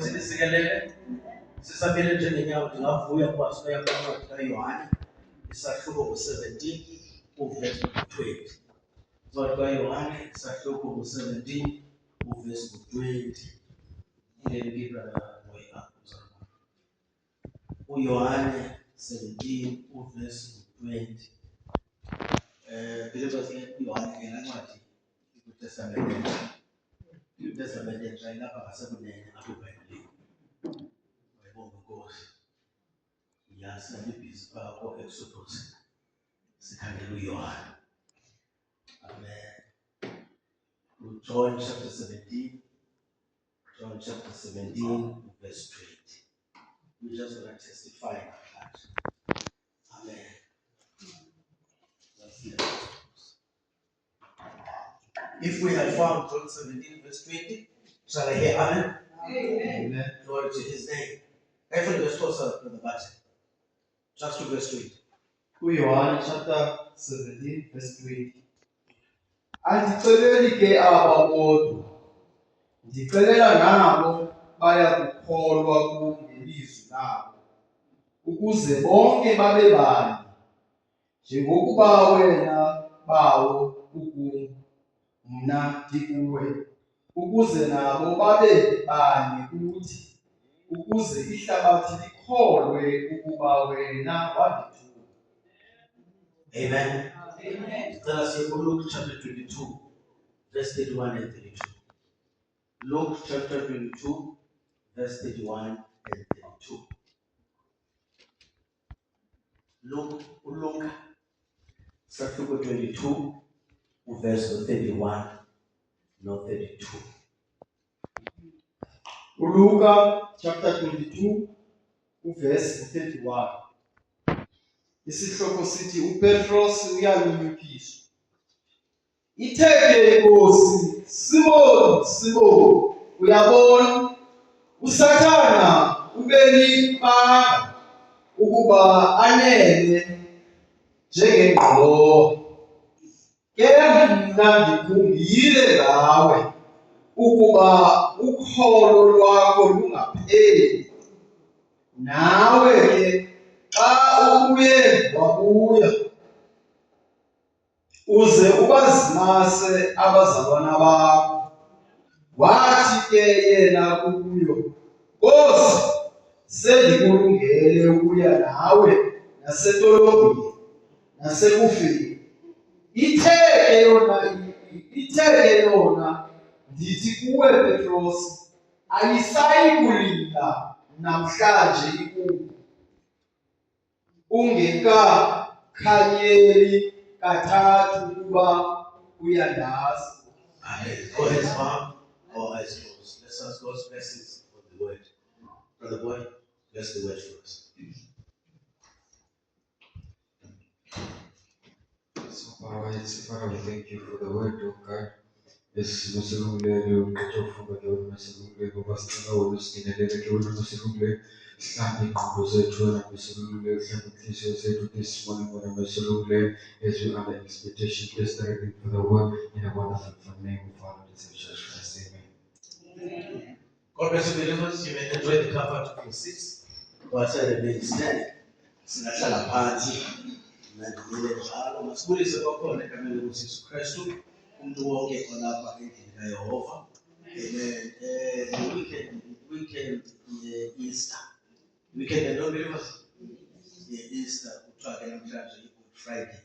Sikelele sisabele njengenyawo ndingavuya ukuba sibaya kwincwadi kaYohane isahluko 17 uvesi 20. Incwadi kaYohane isahluko 17 uvesi 20. uYohane 17 uvesi 20. Believers uYohane ngencwadi iTestament. iTestament entsha ilapha ngasekunene apho eBhayibhelini. Wayibonga Nkosi. Yazi ibhizi phakho Exodus. Sikhangela uYohane. Amen. John chapter 17. John chapter 17 verse 20. We just want to testify about that. Amen. If we have found John 17 verse 20, shall I hear amen? Amen. Glory to his name. Everyone just toss up on the button. Just to verse 20. John chapter 17 verse 20. Andiceleli ke aba bodwa, ndicelela nabo baya kukholwa kum ngelizwi labo, ukuze bonke babe banye, njengokuba wena bawo ukum, mna ndikuwe, ukuze nabo babe banye kuthi, ukuze ihlabathi likholwe ukuba wena wandithuma. Amen. Amen. Tell us here Luke chapter 22, verse 31 and 32. Luke chapter 22, verse 31 and 32. Luke chapter 22, verse 31, no 32. Luke chapter 22, verse 31. Isihloko sithi uPetros uyalunyukiswa. Ithe inkosi, Simoni, Simoni, uyabona uSathana ubelipanga ukuba anene njengengqolowa. Ke mna ndikhumbile ngawe ukuba ukholo lwakho lungapheli. Nawe ke xa ubuye wabuya uze ubazimase abazalwana bakho. Wathi ke yena kuyo, Nkosi, sendikulungele ukuya nawe nasentolongweni nasekufeni. Ithe ke yona, ndithi kuwe Petros, ayisayi kulinda namhlanje ikumbi, ungekakhanyeli kathathu ukuba uyandazi. Amen. Go ahead, Mom. All eyes closed. Let's ask God's blessings on the word. Brother Boy, bless the word for us. So, Father, we thank you for the word of God. Yes, Musulungle, you get off of the Musulungle, Bastano, Mustinelli, Musulungle, standing opposite to a Musulungle, say to this morning when a Musulungle, as we are in expectation, just directly for the word in a wonderful name of Father, Jesus Christ. Amen. God bless you, believers. You may enjoy the comfort of your seats. Whilst I remain standing, singahlala phansi nandimile njalo masibulise kwakhona egameni lokuJesu Kristu umuntu wonke olapha endlini kaYehova. Amen. Weekend Easter. Weekend non-believers. Easter kuthiwa ke namhlanje i-Good Friday.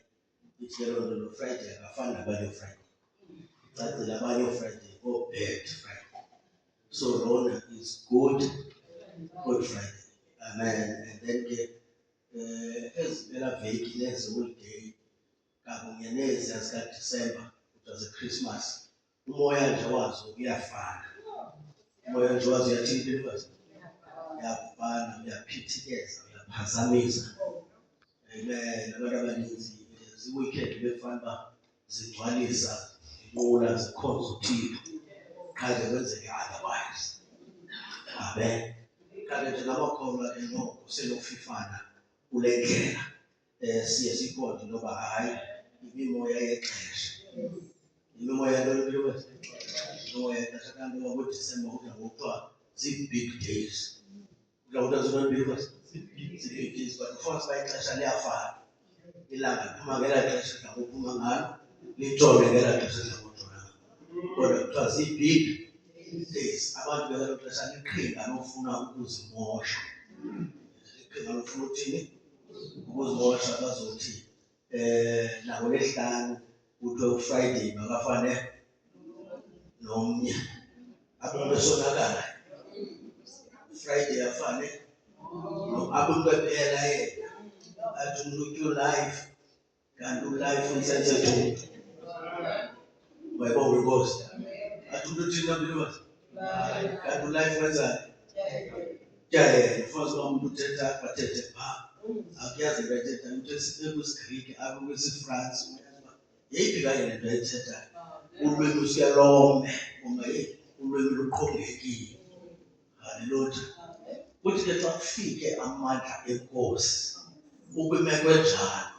Ithi ke loo nto Friday akafani nabanye Friday. Icacile abanye Friday o-Bad Friday. So Rona is Good Friday. Amen. And then ezibela veki lezi holiday kakunye nezi zika-December, which was a Christmas. Umoya nje wazo uyafana. Umoya nje wazo uyathini believers? Uyafana, uyaphithikeza, uyaphazamisa. Amen. Abantu abaninzi zi-weekend befana uba zigcwalisa inqula zikhonza uThixo. Kaze kwenzeke otherwise. Amen. Kanti nje ngamakholwa noko senofifana kule ndlela siye siqonde noba hayi imimoya yexesha. Imimoya lolwethu. Imimoya yexesha kanti ngoDisemba kudla ngokuthiwa zii-big days. Kulawuthi azibona zii-big days, but ufuna siba ixesha liyafana. Ilanga liphuma ngela xesha idla ngokuphuma ngalo, litshone ngela xesha idla ngotshona ngalo. Kodwa kuthiwa zii-big days. Abantu ngelo xesha liqhinga lofuna ukuzimosha. Liqhinga lofuna uthini? Ukuzimosha. Bazothi nangoLwesihlanu kuthiwe uFriday makafane nomnye. Abantu besonakala. Friday afane abantu bephela yena. Athi umuntu ulife kanti ulife unsensethu. Wayibona inkosi. Athi umuntu uthini believers? Kanti ulife wenzani? Jayele mfowethu umuntu uthetha bathethe pha. Akuyazi into ayithetha into esikuGreek akwesifrance uyaziba. Yeyiphi kanye lento ayithethayo? Ulwimi usiyalome uma ulwimi luqhongekile. Haleluya. Kuthi ke xa kufike amandla enkosi ukwimeko enjalo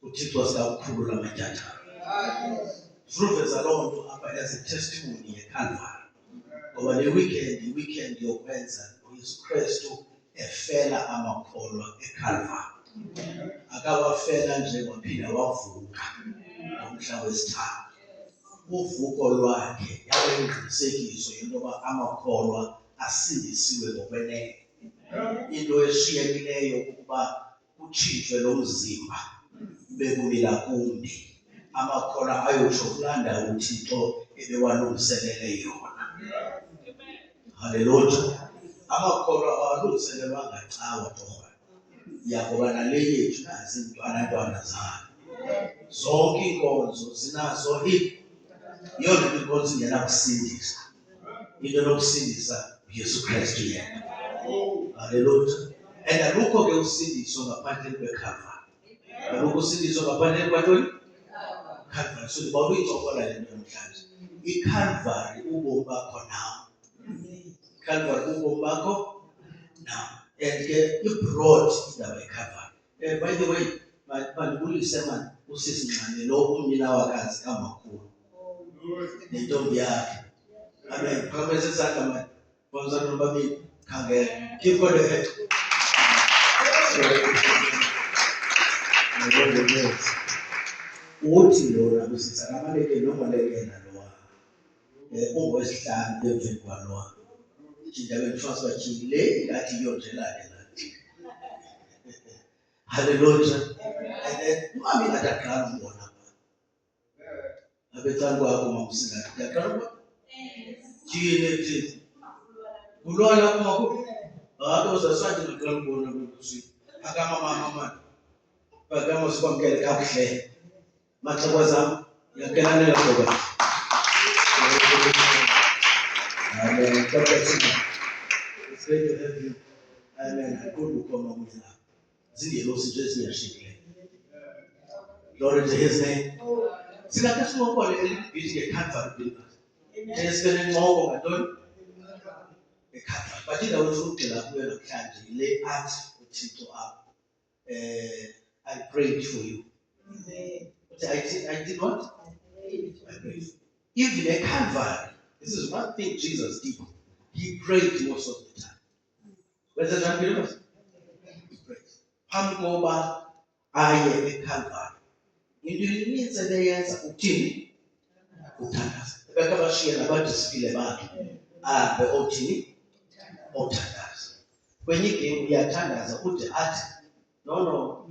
uThixo sikakhulu lamanyathelo. Siveza loo nto apha as a testimony yeCalvary. Ngoba le weekend yokwenza uYesu Kristu efela amakholwa eCalvary. Akawafela nje waphinda wavuka ngomhla wesithathu. Uvuko lwakhe yayingqinisekiso yento yoba amakholwa asindisiwe ngokwenene. Into eshiyekileyo ukuba kutshintshwe lo mzimba bekumila kumbi. Amakholwa ayotsho kulanda uThixo ebewalungiselele yona. Haleluya. Amakholwa awalungiselelwanga cawa torhwana. Yakuba nale yethu nazi intwana zayo. Zonke iinkonzo zinazo yona inkonzo ingenakusindisa. Into enokusindisa uYesu Kristu yena. Haleluya. And alukho ke usindiso ngaphandle kweCalvary. Alukho usindiso ngaphandle kwantoni? Calvary. So ndiba uyicokola le nto namhlanje. ICalvary ubomi bakho nawe. ICalvary ubomi bakho nawe. And ke ibroad indaba yeCalvary. By the way, mandibulise mani usisi Ncane lo umnina wakazi kamakhulu. Nentombi yakhe. Amen. Phakamisa isandla mani. Bonzana nobabili. Khangela. Keep on the head. Uthi lona busisa kamaleke nomalekela lowa. Ungowesihlanu emveni kwalowa. Jinda benifasa bathini le ngathi iyonjelane nathi. Hallelujah. And then umami adaqala umbona pha. Abecala kwakho mamsina. Yaqala kwa? Thini. Kulona kuma Ado zasanje ngaqala ukubona ukuthi akama mama bagama sikwamkele kakuhle maxakwa zami yakelanela ngoba amen. It's great to have you. Amen. Akudu koma umnyala zingelosi nje ziyashikile. Glory to his name. Sinake simokole elibhithi ngeCalvary believers. Esibene ngqoko ngantoni? eCalvary. But indawo efuna ukugxila kuyo namhlanje le athi uThixo apha. I prayed for you. I did what? I prayed. Even at Calvary, this is one thing Jesus did. He prayed most of the time. Where's the time believers? He prayed. Hamgoba aye eCalvary. Into ininzi leyenza uthini? Uthandaza. Bekabashiya nabadisipile bakhe. Abe othini? Othandaza. Kwenye game uyathandaza uthi athi no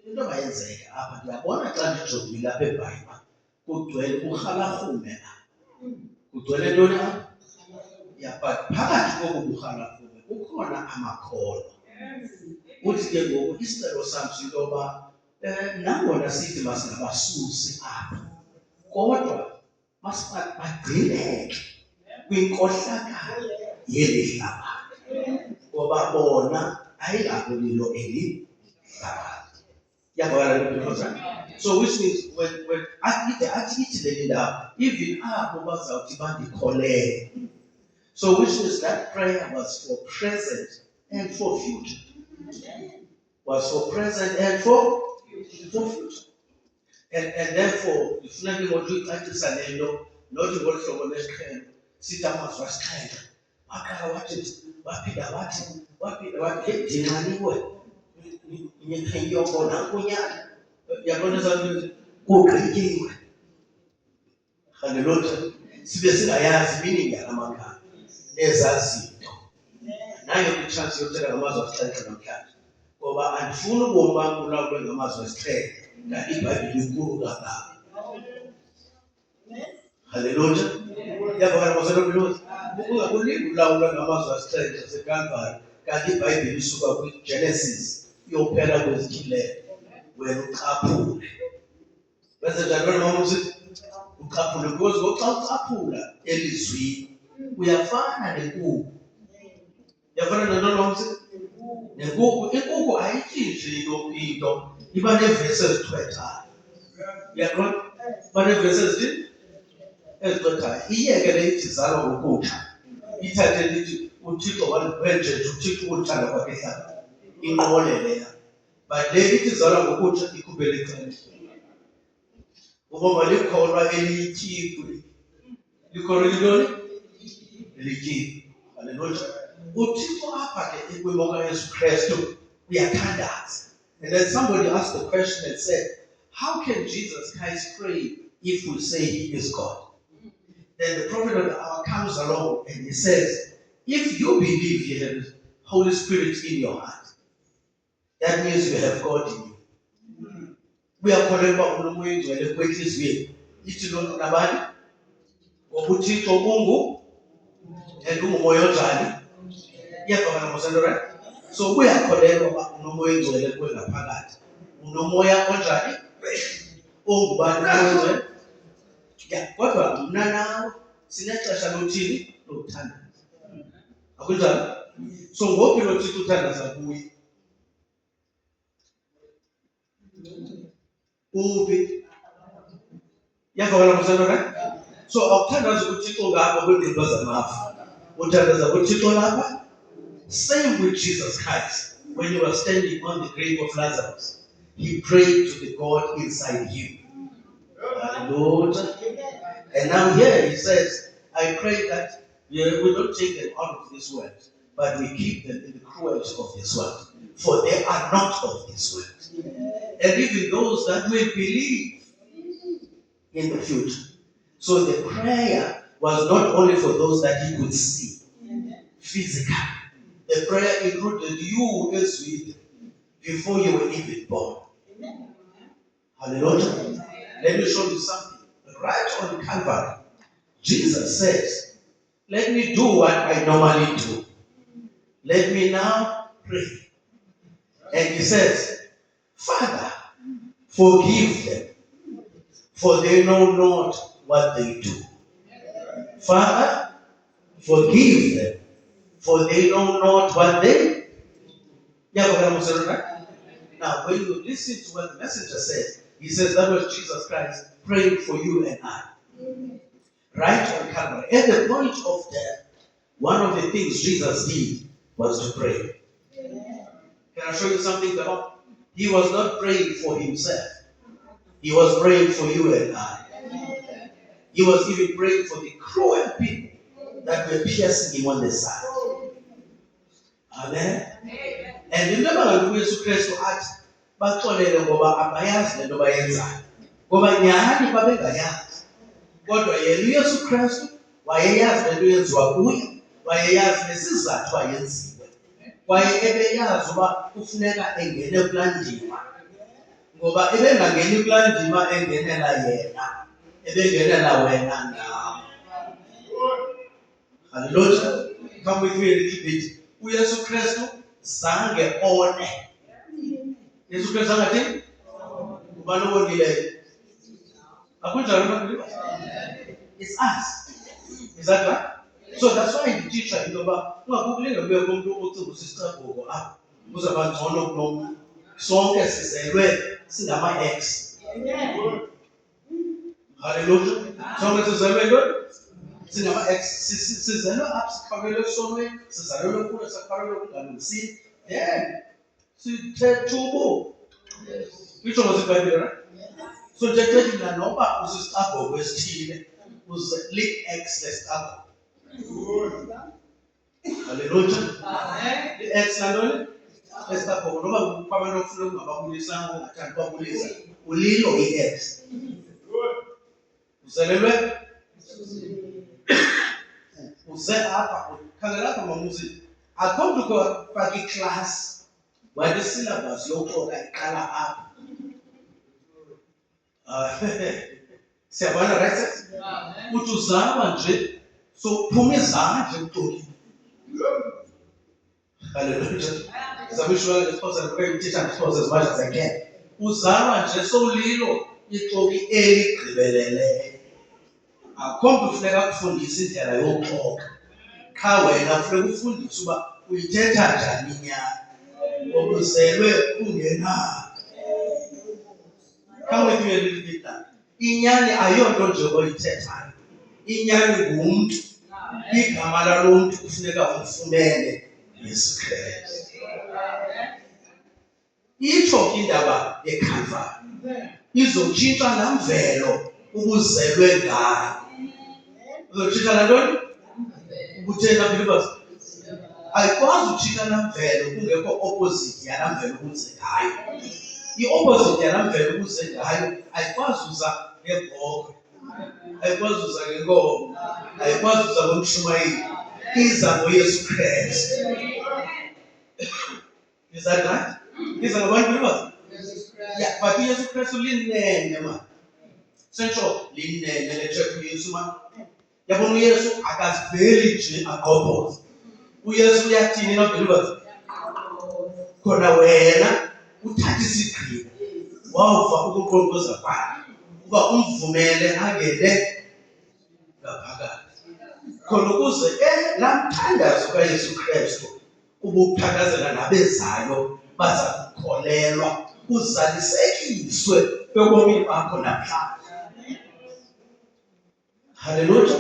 into mayenzeka apha ndiyabona xa ndijongile apha eBhayibhile kugcwele urhalarhume apha. Kugcwele ntoni apha? Yeah, but phakathi kobu burhalarhume kukhona amakholwa. Uthi ke ngoku isicelo sam sinto yoba nangona sithi masingabasusi apha kodwa bagcineke kwinkohlakalo yeli hlabathi ngoba bona ayingabulilo eli hlabathi. Yabona because so which means when athi le ndawo even apho bazawuthi bandikholele. So which means that prayer was for present and for future. Was for present and for future. And therefore, if nothing more to practice an endo, not to work from a lesbian, sit down as was kind. waqala wathi waphinda wathi hey ndinxaniwe ngiyobona kunyana yabona zonke kugqityiwe. Hallelujah. Sibe singayazi meaning yalamagama nezazinto. Nayo i-chance yokuthetha ngamazwi asixhenxe namhlanje. Ngoba andifuni ubomi bam bulawulwe ngamazwi asixhenxe, kanti iBhayibhile inkulu kangaka. Hallelujah. Yavakala kwaselobilozi. Ungakulingi ulawulwe ngamazwi asixhenxe aseKalvari, kanti iBhayibhile isuka kwiGenesis iyophela kwezithile. Wena ucaphule. Bese njalo noma usithi ucaphule because xa ucaphula elizwini uyafana nenkukhu. Yafana nantoni mse? Nenkukhu. Inkukhu ayityi nje into, iba neevesi ezithwethayo. Yaqonda? Iba neevesi ezithwethayo. Iyeke le ithi zalwa ngokutha. Ithathe lithi uThixo wenje nje uThixo uthanda kwakhe ehlaba. Inqole leya. But le ithi zalwa ngokutha ikhuphele ixesha. Ngoba likholwa elityiphu. Likholwa elintoni? Elityiphu. Hallelujah. uThixo apha ke kwimo kaYesu Kristu uyathandaza. And then somebody asked the question and said, how can Jesus Christ pray if we say he is God? Then the prophet of the hour comes along and he says, if you believe you have the Holy Spirit in your heart, that means you have God in you. We are calling about umoya oyingcwele kwenhliziyweni. Ithi lonto nabani? Ngoba uThixo Mungu and umoya onjani? Iyavakala ngosendo right? So uyakholelwa uba unomoya oyingcwele kuwe ngaphakathi. Unomoya onjani? Ongubani umoya oyingcwele? Ya, kodwa mna nawe sinexesha lothini? Lokuthandaza. Akunjalo? So ngophi lo Thixo uthandaza kuye? Uphi? Yavakala ngosendo right? So awuthandaza uThixo ngapha kweendaba zamafa. Uthandaza uThixo lapha. Same with Jesus Christ. When you were standing on the grave of Lazarus, he prayed to the God inside you. Hallelujah. And now here he says, I pray that we don't take them out of this world, but we keep them in the cruelty of this world. For they are not of this world. And even those that will believe in the future. So the prayer was not only for those that he could see physically. The prayer included you as with before you were even born. Hallelujah. Let me show you something. Right on Calvary, Jesus says, let me do what I normally do. Let me now pray. And he says, Father, forgive them, for they know not what they do. Father, forgive them, for they know not what they do. Now, when you listen to what the messenger says, he says that was Jesus Christ praying for you and I. Right on Calvary. At the point of death, one of the things Jesus did was to pray. Can I show you something about? He was not praying for himself. He was praying for you and I. He was even praying for the cruel people that were piercing him on the side. Amen. And remember when Yesu Kristu athi baxolele ngoba abayazi lento bayenzayo. Ngoba nyhani babengayazi. Kodwa yena uYesu Kristu wayeyazi lento yenziwa kuye, wayeyazi nesizathu ayenziwe. Kwaye ebeyazi uba kufuneka engene kulaa ndima. Ngoba ebengangeni kulaa ndima engenela yena, ebengenela wena nawe. Hallelujah. Come with me a little bit. uYesu Kristu zange one. Yesu Kristu angathini? Ubani owonileyo? Akunjalo manje? It's us. Is that right? So that's why the teacher into yoba ungakukulinga kube umuntu ocinga usisicabhuko apha. Uzaba ngcono kunomntu. Sonke sizelwe singama-ex. Hallelujah. Sonke sizelwe ntoni? Singama-ex. Sizelwe apha sikhalelwe esonweni, sizalelwe kulo, sakhalelwe kungalungisini. Then sithe thubu. Itsho ngosiBhayibhile, right? So nje noba usisicabhuko esithile, li-ex lesicabhuko. Hallelujah. I-Acts nantoni? Esitapoko noba kukho abantu ofuna ukungababulisa ongathandi ubabulisa ulilo i-Acts. Uzelelwe? Uze apha khangela apha mamuzi akho mntu ukufaka iklasi wathi isyllabus yoxoka iqala apha. Siyabona right? Uthi uzama nje so phuma izandla uxokile. Hallelujah. Zabishwa ngesiphosa ngokuyithetha ngesiphosa as much as I can. Uzama nje sowulilo ixoki eligqibeleleyo. Akho mntu ufuneka kufundisa indlela yoxoka. Qha wena ufuneka ufundise uba uyithetha njani inyani. Obuzelwe ungenayo. Come with me a little bit now. Inyani ayonto nje oyithethayo. Inyani ngumntu. Igama lalo mntu kufuneka umfumene Yesu Kristu. Itsho indaba yeKhalvari izotshintsha namvelo ubuzelwe ngayo. Uzotshintsha nantoni? Ubuthena believers. Ayikwazi utshintsha namvelo kungekho opposite yanamvelo ubuze ngayo. I-opposite yanamvelo ubuze ngayo ayikwazi uza ngebhokhwe, ayikwazi uza ngenkomo, ayikwazi uza ngomshumayeli, iza ngoYesu Kristu. Is that right? Iza ngabantu believers? Yeah, but uYesu Kristu linene man. Sentsho linene letheko Yesu man. Yabona uYesu akaziveli nje aqoboze. uYesu uyathini na believers? Khona wena uthatha isigqibo wawuva ukuqonqoza kwakhe uba umvumele angene ngaphakathi. Khona ukuze laa mthandazo kaYesu Kristu ubuthakazela nabezayo baza kukholelwa uzalisekiswe ebomini bakho namhlanje. Hallelujah.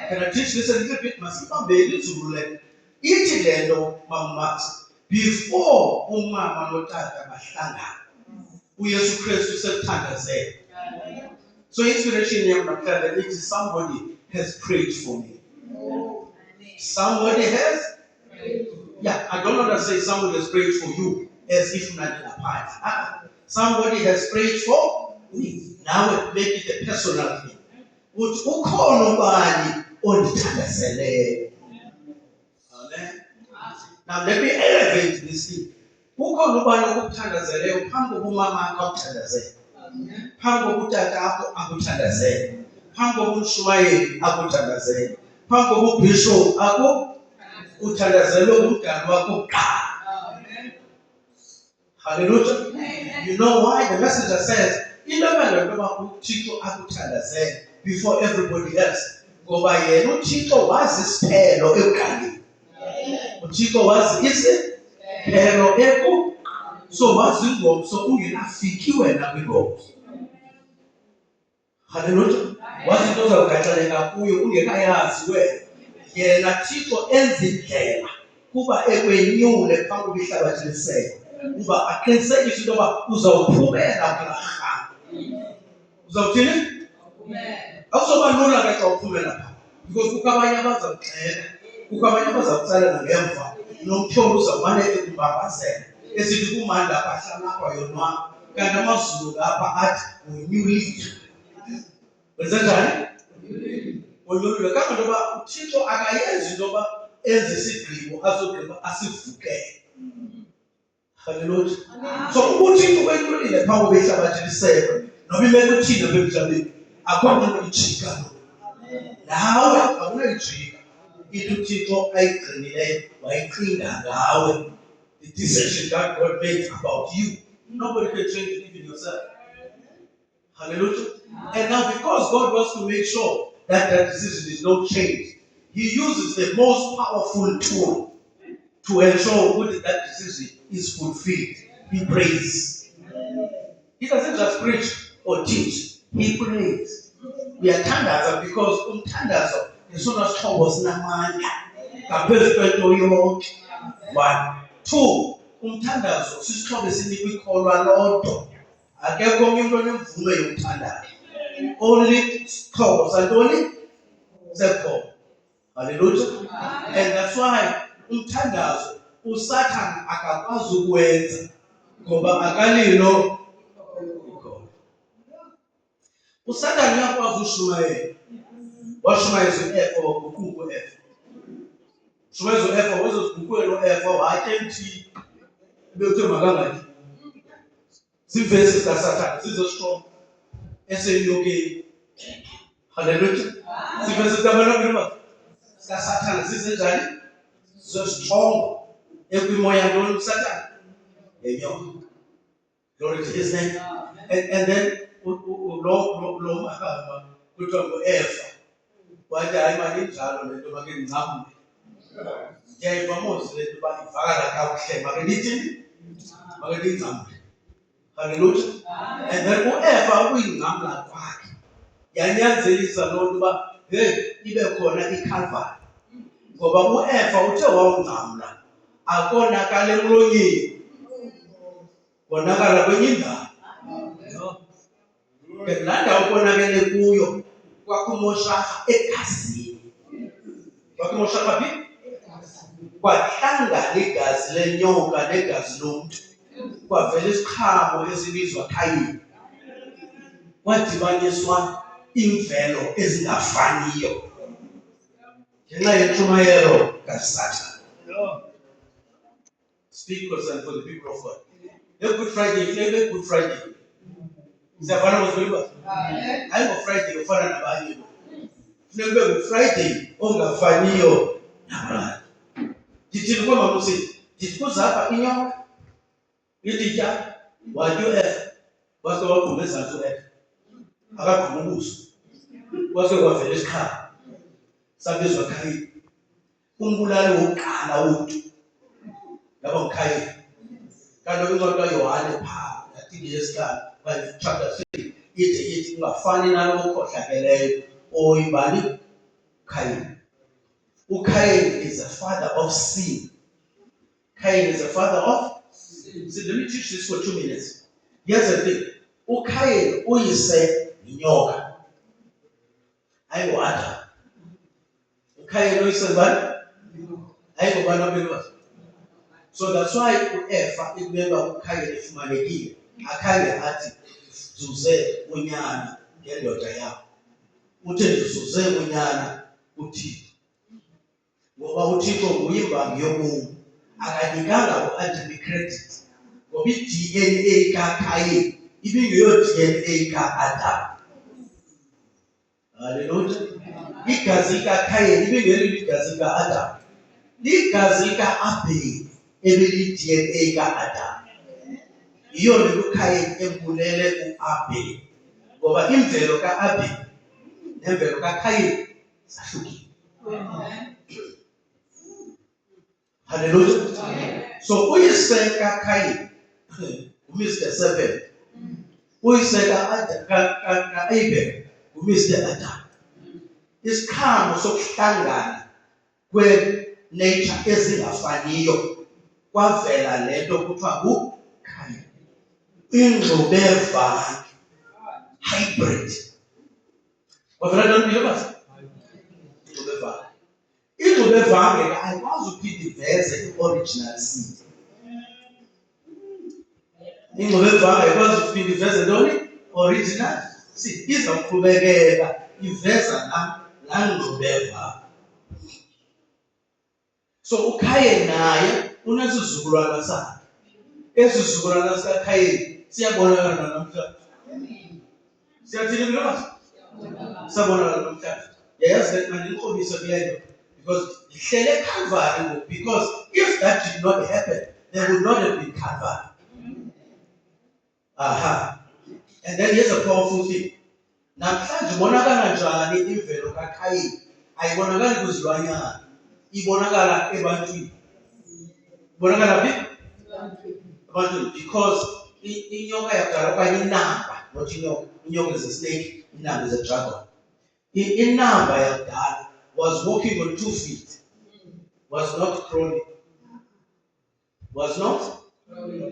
Can I teach this a little bit? Masibambeni izulu le. Ithi le nto mamathi before umama notata bahlangana uYesu Kristu sekuthandazela. So inspiration yam namhlanje ithi somebody has prayed for me. Somebody has? Yeah, I don't want to say somebody has prayed for you as if not in a part. Somebody has prayed for me. Now make it a personal thing. Uthi ukhona ubani ondithandazeleyo. Amen. Now let me elevate this thing. Ukhona ubani okuthandazeleyo phambi kokuba umama akho akuthandazele. Phambi kokuba utata akho akuthandazele. Phambi kokuba umshumayeli akuthandazele. Phambi kokuba ubishop akho uthandazelwe umdali wakho kuqala. Hallelujah. You know why? The messenger says, uThixo akuthandazele before everybody else. Ngoba yena uThixo wazi isiphelo ekuqaleni. uThixo wazi isiphelo ekuqaleni. So wazi ingomso ungenafiki wena kwingomso. Hallelujah. Wazi into ozawugaxeleka kuyo ungekayazi wena. Yena Thixo enza indlela kuba ekwenyule phambi kokuba ihlabathi lisekwe. Uba aqinisekise into yoba uzawuphumela kulaa rhamu. Uzawuthini? Akuzoba lula ke xa uphumela phaa. Because kukho abanye abazawugxeka, kukho abanye abazawutsalela ngemva. Nomtyholo uzawumane ekumbambazela. Esithi kumandi apha ahlala apha yonwaba. Kanti amazulu apha athi wonyulile. Wenza njani? Wonyulile. Kanti into yoba uThixo akayenzi into yoba enze isigqibo azogqiba asivukele. Hallelujah. So uThixo wenyulile phambi kokuba ihlabathi lisekwe. Noba imele uthini apha emhlabeni. Akho nto ijika lo. Nawe awunayijika. Into uThixo ayigcinileyo wayiqinga ngawe. The decision that God made about you. Nobody can change it, even yourself. Hallelujah. And now because God wants to make sure that that decision is not changed, He uses the most powerful tool to ensure that decision is fulfilled. He prays. He doesn't just preach or teach. He prays. We are thandaza because umthandazo isona sixhobo sinamandla ngaphezu kwento yonke. 1. 2. Umthandazo sisixhobo esinikwa ikholwa lodwa. Akekho omnye umntu onemvume yomthandazo. Only sixhobo santoni? Sekhobo. Hallelujah. And that's why umthandazo uSathane akakwazi ukwenza ngoba akalilo ikhono. uSathane uyakwazi ushumayela. Washumayeza u-Eva waguquka u-Eva. Shumayeza u-Eva wazoziguqukela u-Eva wathe mthi ebekuthe makangaki. Zivesi zikaSathane zizo-strong esenyokeni. Hallelujah. Zivesi zikaManobile zikaSathane zizenjani? Zo-strong ekwimoya ntoni uSathane? Yenyoka. Glory to his name. And then lo mahamba kuthiwa ngu-Eva wathi hayi mani injalo le nto make ndinqamle. Ndiyayiva mos le nto uba ivakala kakuhle make ndithini? Make ndiyingcamle. Hallelujah. And then u-Eva ukuyingcamla kwakhe yanyanzelisa loo nto uba ibe khona iCalvary. Ngoba u-Eva uthe wawungcamla akonakala emlonyeni, konakala kwenye indawo. Laa ndawo konakele kuyo kwakumoshaka egazini. Kwakumoshaka phi? Kwahlangana igazi lenyoka negazi lomntu. Kwavela isiqhamo esibizwa Kayini. Kwadibaniswa imvelo ezingafaniyo ngenxa yentshumayelo kaSathane. Speak concern for the people of God. Good Friday, Good Friday. Siyafana mosibeliba? Hayi ngo-Friday ufana nabanye. Funeka ube ngu-Friday ongafaniyo nabanye. Ndithini kwamama usithi? Ndithi kuzapha inyoka ititya wathi u-Eva wase wagquma ezantsi u-Eva. Akagquma ubuso. Kwase kwavela isiqhamo sabizwa Kayini. Umbulali wokuqala womntu yaba nguKayini. Kanti incwadi kaYohane phaa yathi yesihlanu chapter 3 ithi ungafani nalo ukhohlakeleyo oyibani Kayini. uKayini is the father of sin. Cain is the father of sin. So let me teach this for 2 minutes. Here's the thing. uKayini uyise inyoka. Ayiwada. uKayini uyise bani? Ayikubani abelwa. So that's why uEva ikubeka uKayini efumanekile. Akhange athi zuze unyana ngendoda yakho. Uthe zuze unyana uThixo. Ngoba uThixo nguyimbangi yobomi. Akanikanga uAdam credit. Ngoba iDNA kaKayini ibingeyo DNA kaAdam. Hallelujah. Igazi likaKayini ibingelo igazi kaAdam. Ligazi kaAbel ebeli-DNA kaAdam. Yiyo le uKayini embulele uAbel. Ngoba imvelo kaAbel nemvelo kaKayini zahlukile. Hallelujah. So uyise kaKayini uMr. 7. Uyise kaAbel uMr. Adam. Isiqhamo sokuhlangana kwe-nature ezingafaniyo kwavela lento kuthiwa nguKayini. Ingxubevange, hybrid. Kwavela ntoni believers? Ingxubevange. Ingxubevange ayikwazi uphinde iveze i-original seed. Ingxubevange ayikwazi uphinde iveze ntoni? Original seed. Izawuqhubekeka iveza laa ngxubevange. So uKayini naye unesizukulwana sakhe. Esizukulwana sikaKayini siyabonakala namhlanje. Siyathini believers? Siyabonakala namhlanje. Yayazi mandinixhobise kuleyo because ihlele eCalvary because if that did not happen there would not have been Calvary. Aha. And then here's a powerful thing. Namhlanje ibonakala njani imvelo kaKayini? Ayibonakali kwizilwanyana. Ibonakala ebantwini. Ibonakala phi? Ebantwini. Because inyoka yakudala okanye inamba, not inyoka. Inyoka is a snake, inamba is a dragon. Inamba yakudala was walking on 2 feet. Was not crawling. Was not?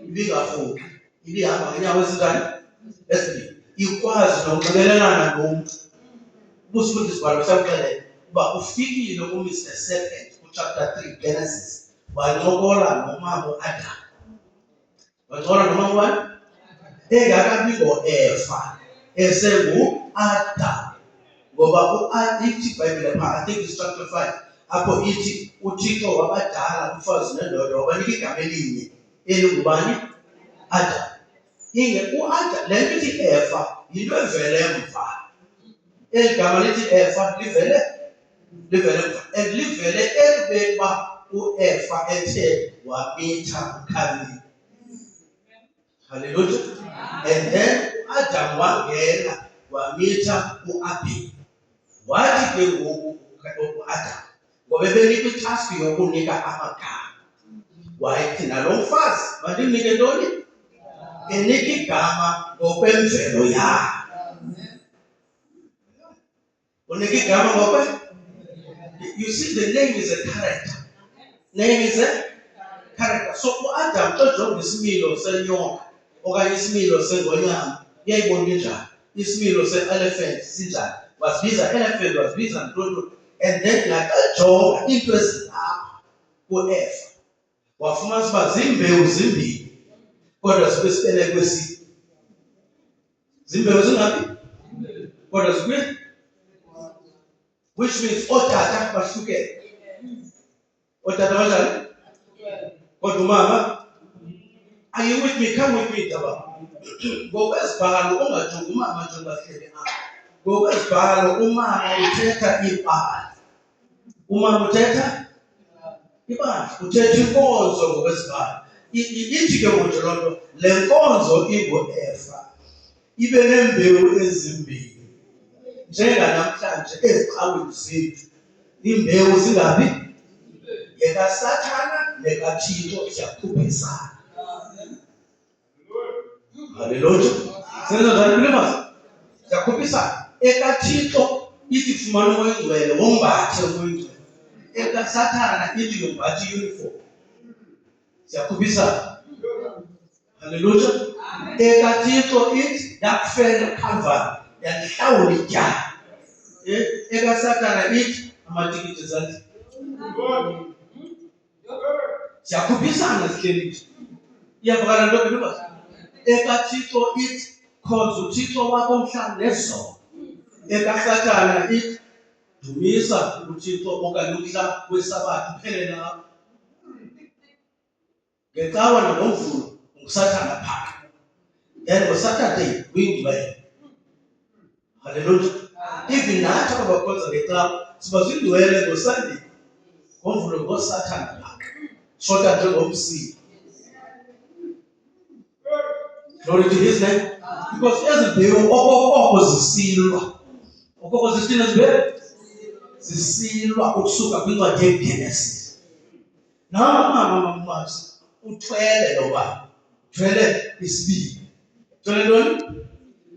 Ibingafuki. Ibihamba ngenyawo ezinjani? Ezibini. Ikwazi nokunxibelelana nomntu. Ubusifundisi balo sakuxelela. uba ufikile kuMr Serpent chapter 3 Genesis wancokola nomama uAdam. Wancokola nomama ubani? Engakabikho Eva esengu-Adam. Ngoba ithi iBhayibhile phaa, I think it's chapter 5, apho ithi uThixo wabadala umfazi nendoda wabanika igama elinye elingubani? Adam. uAdam, le nto ithi Eva yinto evele emva. Eli gama lithi Eva livele emva, and livele ekubeni uba uEva ethe wamitha uKhayini. Hallelujah. And then uAdam wangena wamitha uAbheli. Wathi ke ngoku uAdam, ngoba ebenikwa itask yokunika amagama, wayethi nalo mfazi mandimnike ntoni? Enika igama ngokwemvelo yakhe. Unika igama ngokwe? You see, the name is a character. Name is a character. So uAdam xa jonga isimilo senyoka okanye isimilo sengonyama, uyayibona njani? Isimilo se-elephant sinjani? Wasibiza elephant, wasibiza ntoni. And then nakajonga into ezilapha kuEva, wafumanisa uba ziimbewu zimbini kodwa zikwesibeleko esinye. Ziimbewu zingaphi? Kodwa zikwi? Which means ootata bahlukene. Ootata banjani? Kodwa umama. Are you with me? Come with me, Daba. Ngokwezibhalo ungajongi umama njengoba hleli apha. Ngokwezibhalo umama uthetha ibandla. Umama uthetha ibandla. Uthetha inkonzo ngokwezibhalo. Ithi ke ngoku loo nto, le nkonzo inguEva ibe neembewu ezimbini. Njenganamhlanje eziqhawini zethu iimbewu zingaphi? YekaSathana nekaThixo ziyakhuphisana. Hallelujah. Senza njani believers? Ziyakhuphisana. EkaThixo ithi fumana umoya wombathe umoya. EkaSathana ithi yombathe uniform. Ziyakhuphisana. Hallelujah. EkaThixo ithi yakufela Calvary, yandihlawula ityala. EkaSathana ithi amatikiti ezandleni. Ziyakhuphisana zihleli nje. Iyavakala nto believers? EkaThixo ithi khonza uThixo wakho umhla nezolo. EkaSathana ithi dumisa uThixo okanye umhla weSabatha uphelele ngapho. Ngecawa nangomvulo nguSathana phaa. Then ngoSaturday uyindwele. Hallelujah. Even nathi abakhonza ngecawa siba zindwele ngoSunday. Ngomvulo ngoSathana phaa. Shota njengomsila. Glory to his name. Because ezimbewu okokoko zisilwa. Okokoko zithina zibewu? Zisilwa ukusuka kwincwadi yeGenesis. Mama uthwele loba. Uthwele isibili. Uthwele ntoni?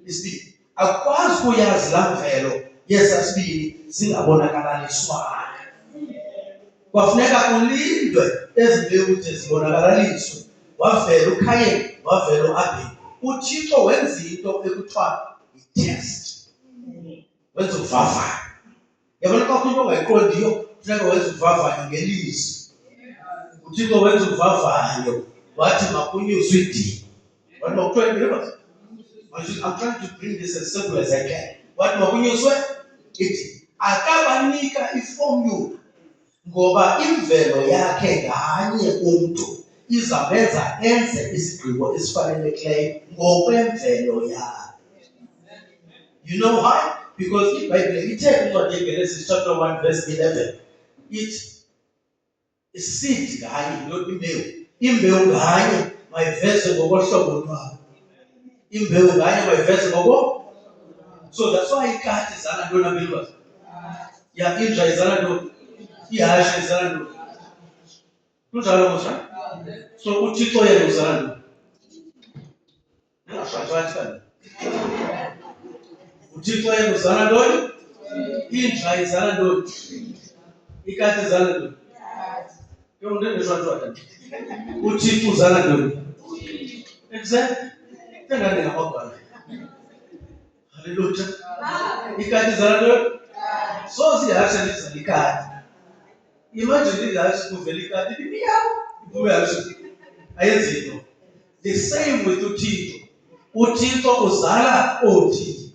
Isibili. Akwazi ukuyazi laa mvelo yesasibili zingabonakalaliswanga. Kwafuneka kulindwe ezimbewu de zibonakalaliswe. Wavela uKhayini, wavela uAbheli. uThixo wenza into ekuthiwa yi-test. Wenza uvavanyo. Yabona xa into ongayiqondiyo funeka wenza uvavanyo ngelizwi. uThixo wenza uvavanyo wathi makunyuswe idini. Wathi makuthiwa believers? I'm trying to bring this as simple as I can. Wathi makunyuswe idini. Akabanika iformula ngoba imvelo yakhe nganye umntu izamenza enze isigqibo esifanelekileyo ngokwemvelo yakhe. You know why? Because iBhayibhile ithe kwincwadi yeGenesis chapter 1 verse 11 ithi iseed nganye, imbewu nganye mayiveze ngokohlobo lwayo. Imbewu nganye mayiveze ngoko. So that's why ikati izala ntoni believers? Ya inja izala ntoni? Ihashe izala ntoni? Kunjalo mosha? So uThixo yena uzala ntoni? Ningashwathi kanti. uThixo yena uzala ntoni? Inja izala ntoni? Ikati izala ntoni? Ke muntu endishwathi uThixo uzala ntoni? Exactly. Tengane ngamagama. Hallelujah. Ikati izala ntoni? So zihashe lizalikati. Imagine ihashe kuvela ikati imiyawo iphume ihashe ayenzi. The same with uThixo. uThixo uzala othixo.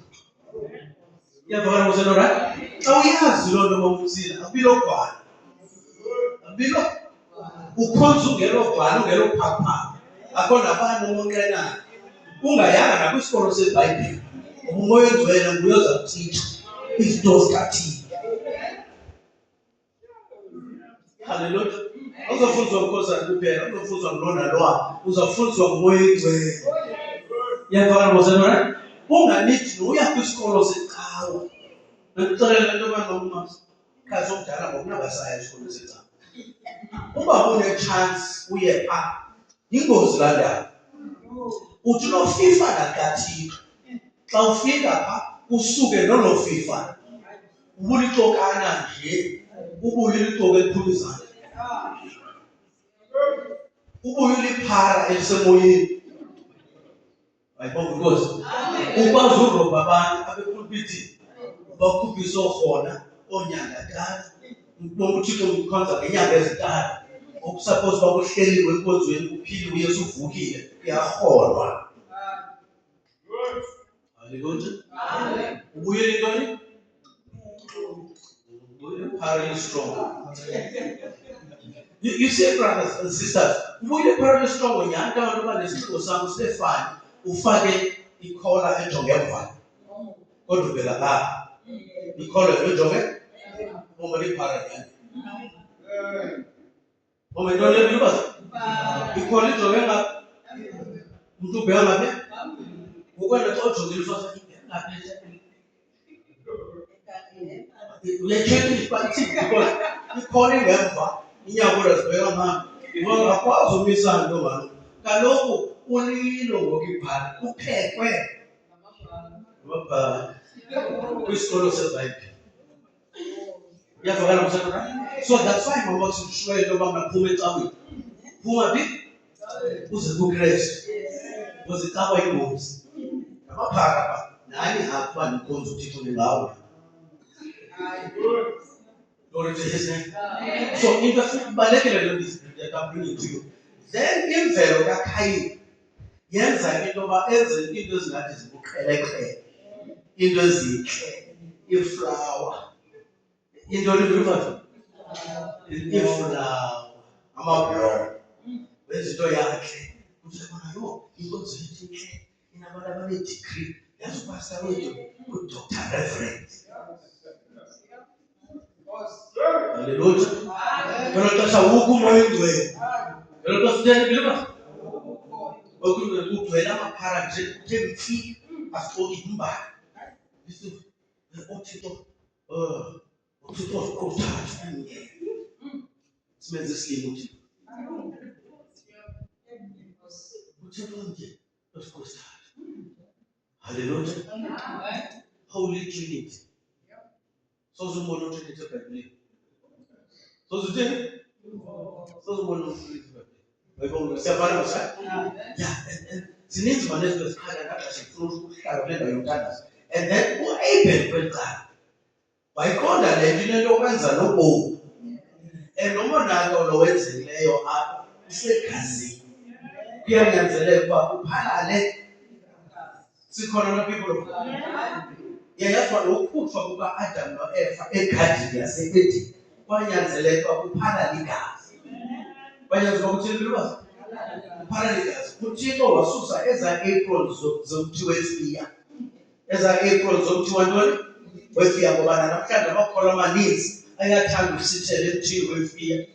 Iyavakala kuseno right? Xa uyazi loo nto bomthina abilogwana. Abilo ukhonza ungelogwana ungelophapha. Akho nabani umonqenayo. Ungayanga nakwisikolo seBhayibhile. Umoya oyingcwele nguye oza kutitsha izinto zikaThixo. Hallelujah. Uzofunzwa uNkosana kuphela, uzofunzwa ngulo nalowa, uzofunzwa ngumoya oyingcwele. Iyavakala kuseno right? Unganithi uya kwisikolo secawa. Ndikuxelela into yoba nomama khazi omdala ngokunabasaya esikolweni secawa. Uba une-chance uye phaa, yingozi laa ndaba. Uthi unofifa nakaThixo. Xa ufika phaa, usuke nolo fifa. Ubulixokana nje, ubuye ulixoke eliphumizana. Ubuye uliphara elisemoyeni. Ayibonga inkosi. Ukwazi uroba abantu abepulpitini. Bakhuphiswe khona oonyanga-ntathu. Ubona uThixo umkhonza ngenyanga ezintathu. Okusuppose uba kuhleliwe enkonzweni kuphiliwe uyesu uvukile. Kuyarholwa. Hallelujah. Ubuye intoni? Ubuye parallel strong. You see, brothers and sisters, ubuye parallel strong nyani abantu abanesinxibo sam sifane ufake ikhola ejonge emva. Kodwa uvela apha. Ikhola ejonge uma liparallel. Uma intoni lebilubazi? Ikhola ijonge ngapha. Umuntu ubheka ngapha. Ukwenda xa ujongile ufasa ngapha. Uyayitshekile because ikhola ingemva inyakula zibheka ngapha. Ngoba akwazi umisana lo mama. Kaloku ulilo ngokiphala uphekwe ngababhali kwisikolo seBhayibhile. Iyavakala msana. So that's why mama kusishwele into yoba mngaphuma ecaweni. Phuma phi? Uze kuKristu. Because icawa yingozi. Ngamaphara pha. Nani akuba nikhonza uThixo ningawe. Glory to his name. So into kubalekile lo izinto that I'm bringing to you. Then imvelo kaKhayini yenza into yoba enze into ezingathi zibuqheleqhele. Into ezintle. Iflawa. Into liluva. Iflawa. Amabhlo. Wenza into yakhe. Uthi bona yo inkonzo enhle inabantu abanedegree. Yazi upastor wethu uDr. Reverend. Hallelujah. Ngelo xesha wukho umoya oyingcwele. Ngelo xesha utheni biliba? Okugcwele amaphara nje kuthe mfi asixoki imbali. uThixo uThixo ukuthatha ngeke. Simenze isilimo uThixo. Uthixo nje usikuthatha. Hallelujah. Holy Trinity. Sozubona uTrinity eBhayibhelini. Sozuthini? Sozubona uTrinity eBhayibhelini. Bayibona siyafana msa? Yeah, and zininzi manezo ezikhanya ngathi sifuna ukuhlala kule ndawo yomthandazo. And then uAbel kweqala. Wayiqonda le nto into yokwenza nobomi. And nomonakalo lo wenzileyo apha usegazini. Kuyanyanzeleka uba uphalale. Sikhona na people of God. Yayathwa lokukhutshwa kuka-Adam no-Eva egadini yaseEdeni kwanyanzeleka uba kuphalale igazi. Kwanyanzeleka ukuthini bilwazi? Kuphalale igazi. uThixo wasusa ezaa aprons zokuthiwa efiya. Ezaa aprons zokuthiwa ntoni? Wefiya ngoba namhlanje amakholwa amaninzi ayathanda usithela emthini wefiya.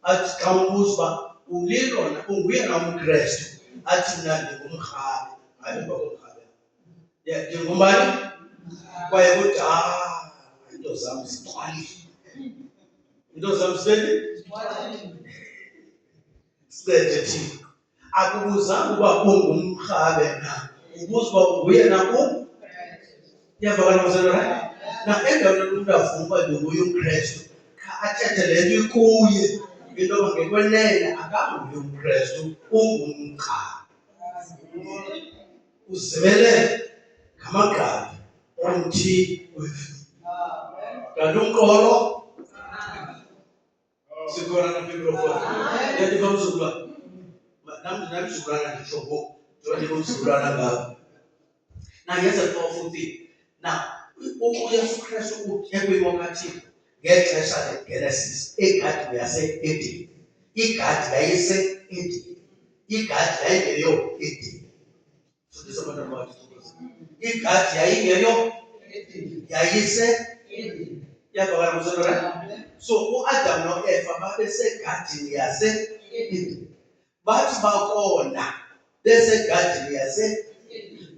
Athi xa umbuza uba ulilona unguye na umKrestu athi mna ndingumrhabe. Hayi ngomrhabe. Ndingubani? Kwaye kuthi into zam zigcwalile. Into zam zibeni? Sincede Thixo. Akubuzanga uba ungumrhabe na. Ubuza uba unguye na Iyavakala mzalwane? Na endaweni umntu avuma uba ndinguye umKrestu, kha athethe le nto ikuye. Into yoba ngekwenene akanguye umKrestu, ungumrhabe. Uzibele ngamagqabi omthi wefiya. kanti umqolo sikhona naphimrofona yadiva mzukulwana nami ndinamzukulwana nditsho ngoku ndodika umzukulwana ngabo. Now here's a powerful thing. Now uYesu Kristu ekwimokathini ngexesha leGenesis igadi yase-Edeni. Igadi yayise-Edeni. Igadi yayingeyo Edeni. Fundisa abantwana bakhe. Igadi yayingeyo yayise-Edeni. Yabakala muzona. So uAdam noEva babesegadini yase-Edeni. Bathi bakona besegadini yase-Edeni.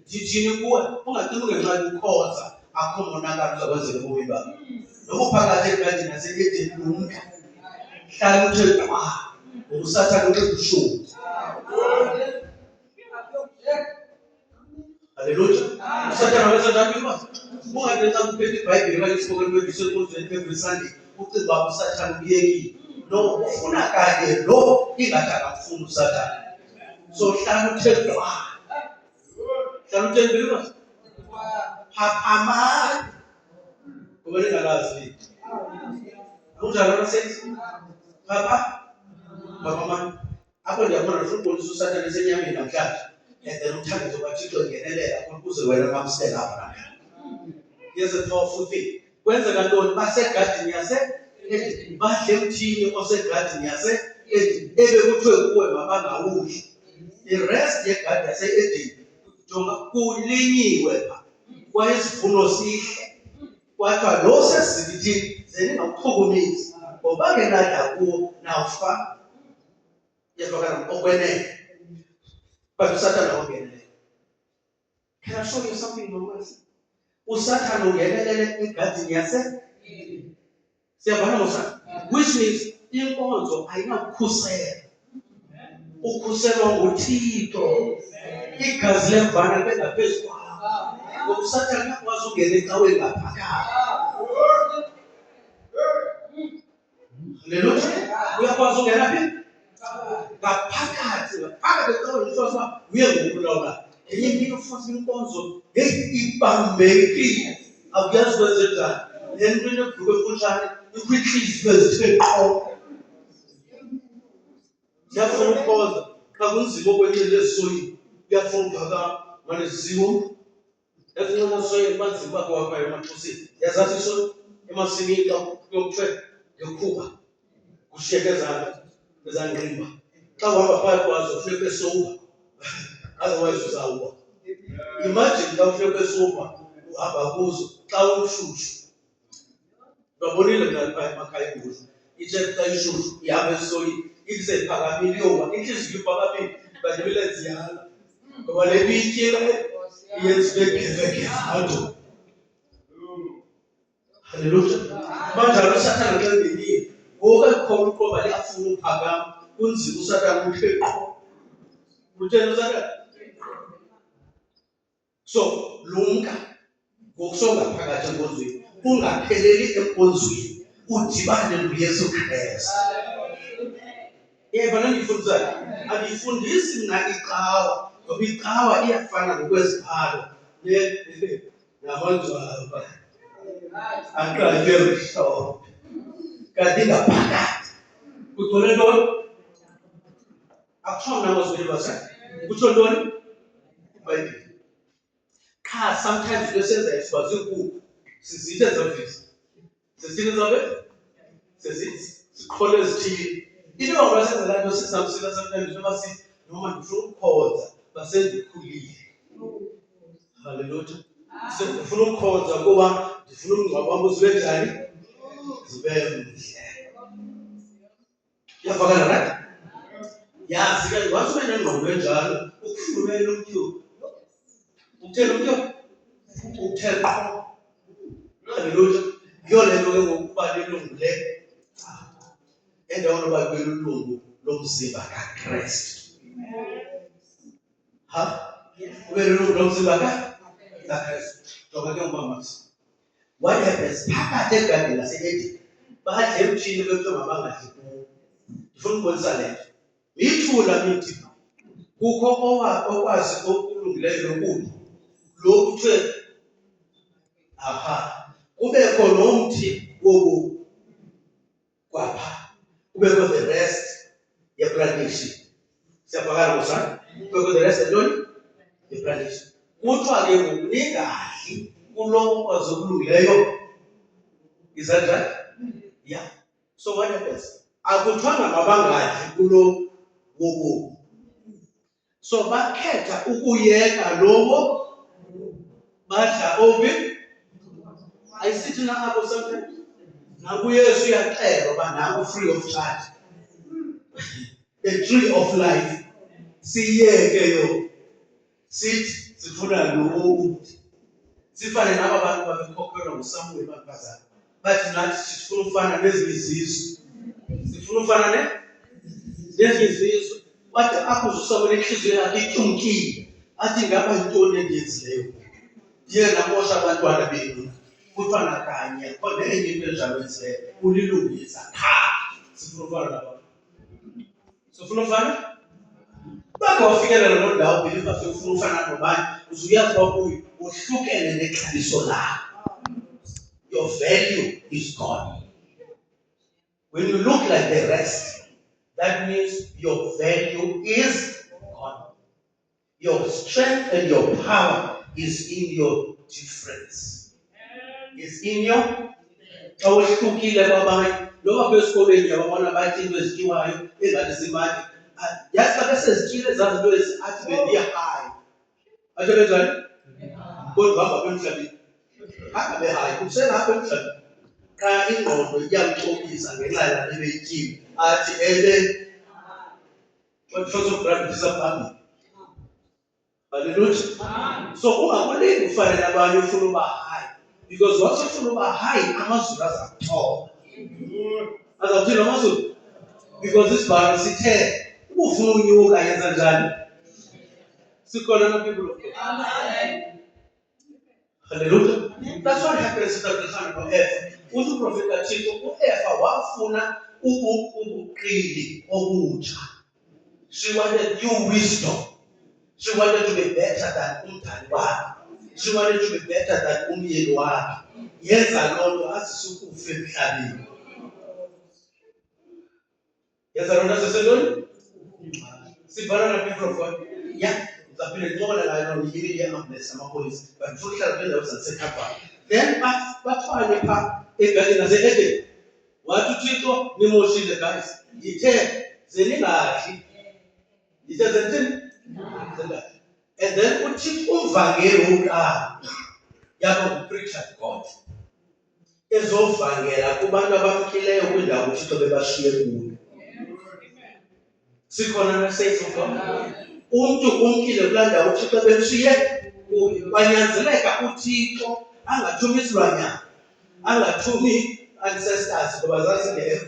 Dijini kuwe ungacinga ngenxa yokukhonza akho monakalo uzakwenzeka ebomini bakho. Noma uphakathi egadini yase-Edeni lumka hlala uthe qwa ngokusathana uqebushungu. Haleluya. Usathana wayesenjani manje? Ungadenza kuphethe iBhayibheli okanye isipokelo kwendiswe enkundleni every Sunday ucinga uba usathana ukuyekile. No, ufuna kanye lo ingathi akafuni usathana. So hlala uthe qwa. Hlala uthe believers. Phaphama. Kubele ngalazi. Kunjalo nasenzi. Papa. Mama. Apho ndiyabona ngifundisa usathana esenyameni namhlanje. And then umthandazo kaThixo ngenelela ukuze wena mamsela apha. Here's a powerful thing. Kwenzeka ntoni basegadini yase-Edeni badle emthini osegadini yase-Edeni ebekuthiwe kuwe mabangawudli. The rest yegadi yase-Edeni jonga kulinyiwe pha kwayisivuno sihle kwathiwa lo sesizithini zeningawuchukumisi ngoba ngenadla kuwo nawufa yezwakala okwenene. But uSathana ungenelele. Can I show you something normal? uSathana ungenelele egadini yase-Edeni. Siyabona mosana? Which means inkonzo ayinakukhusela. Ukhuselwa nguThixo. Igazi lemvana bengaphezu kwakho. Ngoba uSathana uyakwazi ungena ecaweni ngaphakathi. Haleluya. Uyakwazi ungena phi? Ngaphakathi ecaweni usofa uye ngokulawula. Enye into futhi inkonzo ibambekile. Awuyazi kwenze njani. Lento enebhuku emfutshane ikwinhliziyo ezithe qho. Siyafuna ukukhonza xa kunzima okwenye ezisoyini uyafuna uphakama mane ziwo ezinqona soyini banzima bakho wapha emaxhosini. Yazathi isoyi emasimini xa kuyokuthiwe ngekhuba kushiyeke ezangqimba xa uhamba phakathi kwazo funeka esoba otherwise uzawuwa. Imagine xa ufika kwesoba uhamba kuzo xa ushushu. Babonile mna phaa emakhaya embuzo ithe xa ishushu ihamba esoyini isephakamile iyowa inhliziyo iphakamile kanti bilenziyana ngoba le bityile yenza begevegeve abantu. Haleluya. Banjalo uSathana xa engenile ngoku ekhona uqoba liyafuna uphakama kunzima uSathana uthe qho. Utheni uSathana? So lumka ngokusongaphakathi enkonzweni ungapheleli enkonzweni udibane noYesu Kristu. Yebo nandifundisayo andifundisi mna icawa ngoba icawa iyafana ngokwezibhalo namangcwaba aqatywe mhlophe kanti ngaphakathi kugcwele ntoni? Akutsho mna ngozibelivasa kutsho ntoni? iBhayibhile. Qha sometimes besenza isibazi inkukhu sizithe zavisa sesithini zabe siqhole ezithile. Into abasenza la nto sizamsila sometimes noma sithi noma ndifuna ukukhonza basendikhulile. Haleluya. Ndifuna ukukhonza kuba ndifuna umngcwabo wam uzibe njani? Zibe mhle. Iyavakala right? Yazi ke wathi ube nengqondo enjalo ukufumela umtyholi. Utheni umtyholi? Utheni qho. Haleluya. Yiyo le nto ke ngokuba lilungu le endaweni yoba kube lulungu lomzimba kaKristu. Kube lulungu lomzimba kaKristu. Jonga ke ngomamasi. What happens? Phakathi egadini lase-Edeni badle emthini bekuthiwa mabangadli kuwo. Ndifuna ukubonisa le nto. Ithula mithi kukho okwazi okulungileyo lokubi lo kuthiwe kubekho nomthi wobu kwapha kubekho the rest yeplantation. Siyabhakala kusana kubekho the rest yantoni yeplantation. Kuthiwa ke ngoku ningadli kulo ukwazi okulungileyo. Is that right? Yeah. So what happens? Akuthiwanga mabangadli kulo wobu. So bakhetha ukuyeka lowo badla obi. Ayisithi na apho sometimes nakuyesu uyaxelwa uba naku free of charge. The tree of life siyeke yo sithi sifuna lo sifane naba bantu babekhokhelwa nguSamuel bakubazana bathi nathi sifuna ufana nezinye izizwe sifuna ufana nezinye izizwe wathi apho uSamuel inhliziyo yakhe ityumkile athi ngaba yintoni endiyenzileyo ndiye namosha abantwana benu kuthiwa nakanye kodwa enye into enjalo enzileyo ulilungisa sifuna ufana nabantu sifuna ufana bakho wafikelela loo ndawo believe sifuna ufana nobani uzuyazi uba kuyo uhlukene nexabiso lakho. Your value is gone. When you look like the rest, that means your value is gone. Your strength and your power is in your difference. Is in your awuhlukile kwabanye loba kwesikoleni yababona bathi into ezityiwayo engathi zimali yazi xa besezityile ezaa zinto ezi athi bendiya hayi athi benzani kodwa hamba emhlabeni angabe hayi kusenapha emhlabeni xa ingqondo iyamxokisa ngenxa yale beyityile athi wadifosogravitisa phambili. Hallelujah. So ungakulingi ufane nabanye ufuna uba hayi because once ufuna uba hayi amazulu azakuthoba. Azawuthini amazulu? Because isibhalo sithe ufuna unyuka yenza njani? Sikhona na people of God. Amen. Hallelujah. That's what happens to the son of Eva. Uthi uprofeta Thixo uEva wafuna ubuqili obutsha. She wanted new wisdom. She wanted to be better than umntana wakhe. She wanted to be better than umyeni wakhe. Yenza loo nto asisukufa emhlabeni. Yenza loo nto asisentoni? Sibhala na people of God. Yeah. Zaphinde ncokola layo yini ye-ambulance amapolisa but futhi hlala kule ndawo zasekhapha then bathwale phaa ebhekini nase-Eden wathi uThixo nimoshile guys ngithe zeningadli ngithe zenithini zengadli and then uThixo umvangeli wokuqala yaba ngupreacher God ezovangela kubantu abamkileyo kwindawo uThixo bebashiye kuyo. Sikhona na-saints of God. Umntu umkile kulaa ndawo uThixo bemshiye kuyo. Kwanyanzeleka uThixo angathumi isilwanyana, angathumi ancestors ngoba zazingekho,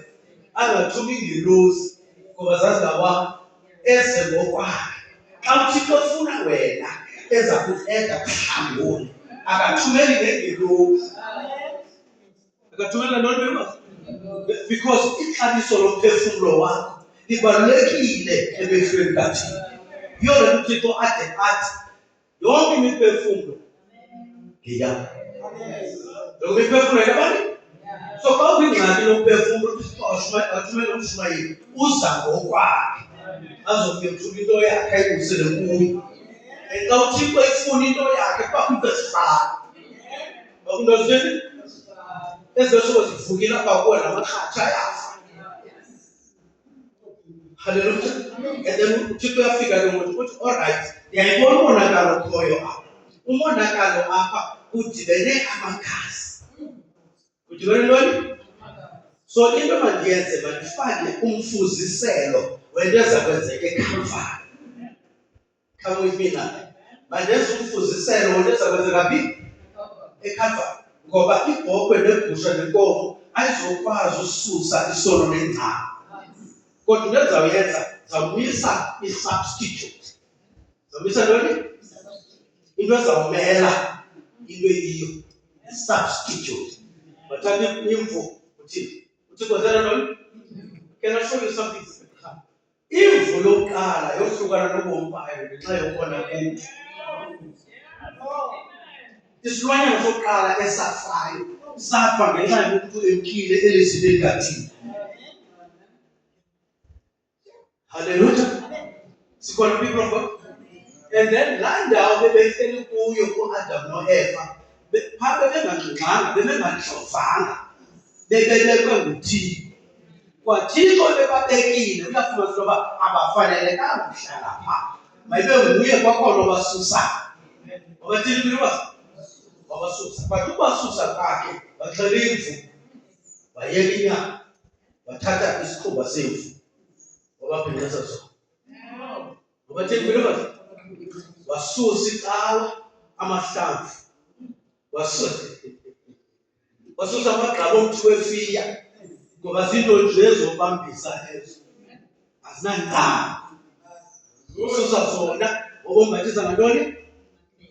angathumi iingelosi ngoba zazingawakho, eze ngokwakhe. Xa uThixo efuna wena eza kunceda kuhlangule, akathumeli ngengelosi. Akathumela ntoni bema? Because ixabiso lomphefumlo wakho libalulekile emehlweni kaThixo. Yona uThixo ade athi yonke imiphefumlo ngeyakho. Yonke imiphefumlo yabani? So xa ukwingxaki yomphefumlo uThixo athumele uMshumayeli uza ngokwakhe azokuyethula into yakhe ayibuyisele kuyo. And xa uThixo efuna into yakhe kubakho into ezifana. Bakho into ezitheni? Ezesuko zivukile apha kuwe namarhatsha ayafa. Hallelujah. And then uThixo uyafika ke ngoku uthi alright ndiyayibona umonakalo okhoyo apha. Umonakalo apha udibene amakhasi. Udibene ntoni? So into mandiyenze mandifake umfuziselo wento eza kwenzeka eKhalvari. Come with me now. Mandenze umfuziselo wento eza kwenzeka phi? eKhalvari. Ngoba ibhokhwe negusha nenkomo ayizokwazi ususa isono nengcala. Kodwa into ezawuyenza zawumisa i-substitute. Zawumisa ntoni? Into ezawumela into eyiyo. I-substitute. Bathatha imvu uthini? Uthixo wenza ntoni? Can I show you something? Imvu lokuqala yohlukana nobomi bayo ngenxa yokona kumntu. Isilwanyana sokuqala esafayo safa ngenxa yokuthi emkile elizini egadini. Hallelujah. Sikhona people of God. And then laa ndawo bebehleli kuyo ku-Adam no-Eva, phaa bebengangxingxanga, bebengandlovanga, bebelekwe nguThixo. KwaThixo bebabekile, uyafumanisa ukuba abafanelekanga ukuhlala phaa. Mayibe nguye kwakhona obasusayo. Wabathini kuba? Wabasusa. But ukubasusa kwakhe, waxhela imvu, wayeka inyama, wathatha isikhumba semvu, wababhengeza sona. Wabathini kuba? Wasusa icawa, amahlamvu, wasusa amagqabi omthi wefiya, ngoba zinto nje ezobambisa ezo, azinancama. Wasusa zona, wabombathisa ngantoni?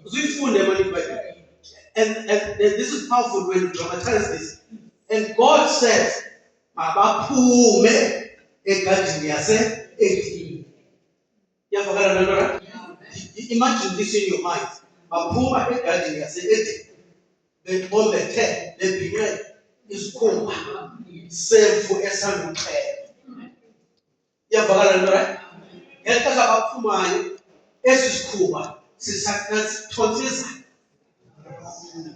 Uzifunde eBhayibhelini. And this is powerful when you dramatize this. And God said, mabaphume egadini yase-Edeni. Iyavakala loo nto, right? Imagine this in your mind. Baphuma egadini yase-Edeni, bebombethe, bebhinqe isikhumba semvu esandukuxhelwa. Iyavakala loo nto, right? Ngeli xesha baphumayo, esi sikhumba sisithontsiza.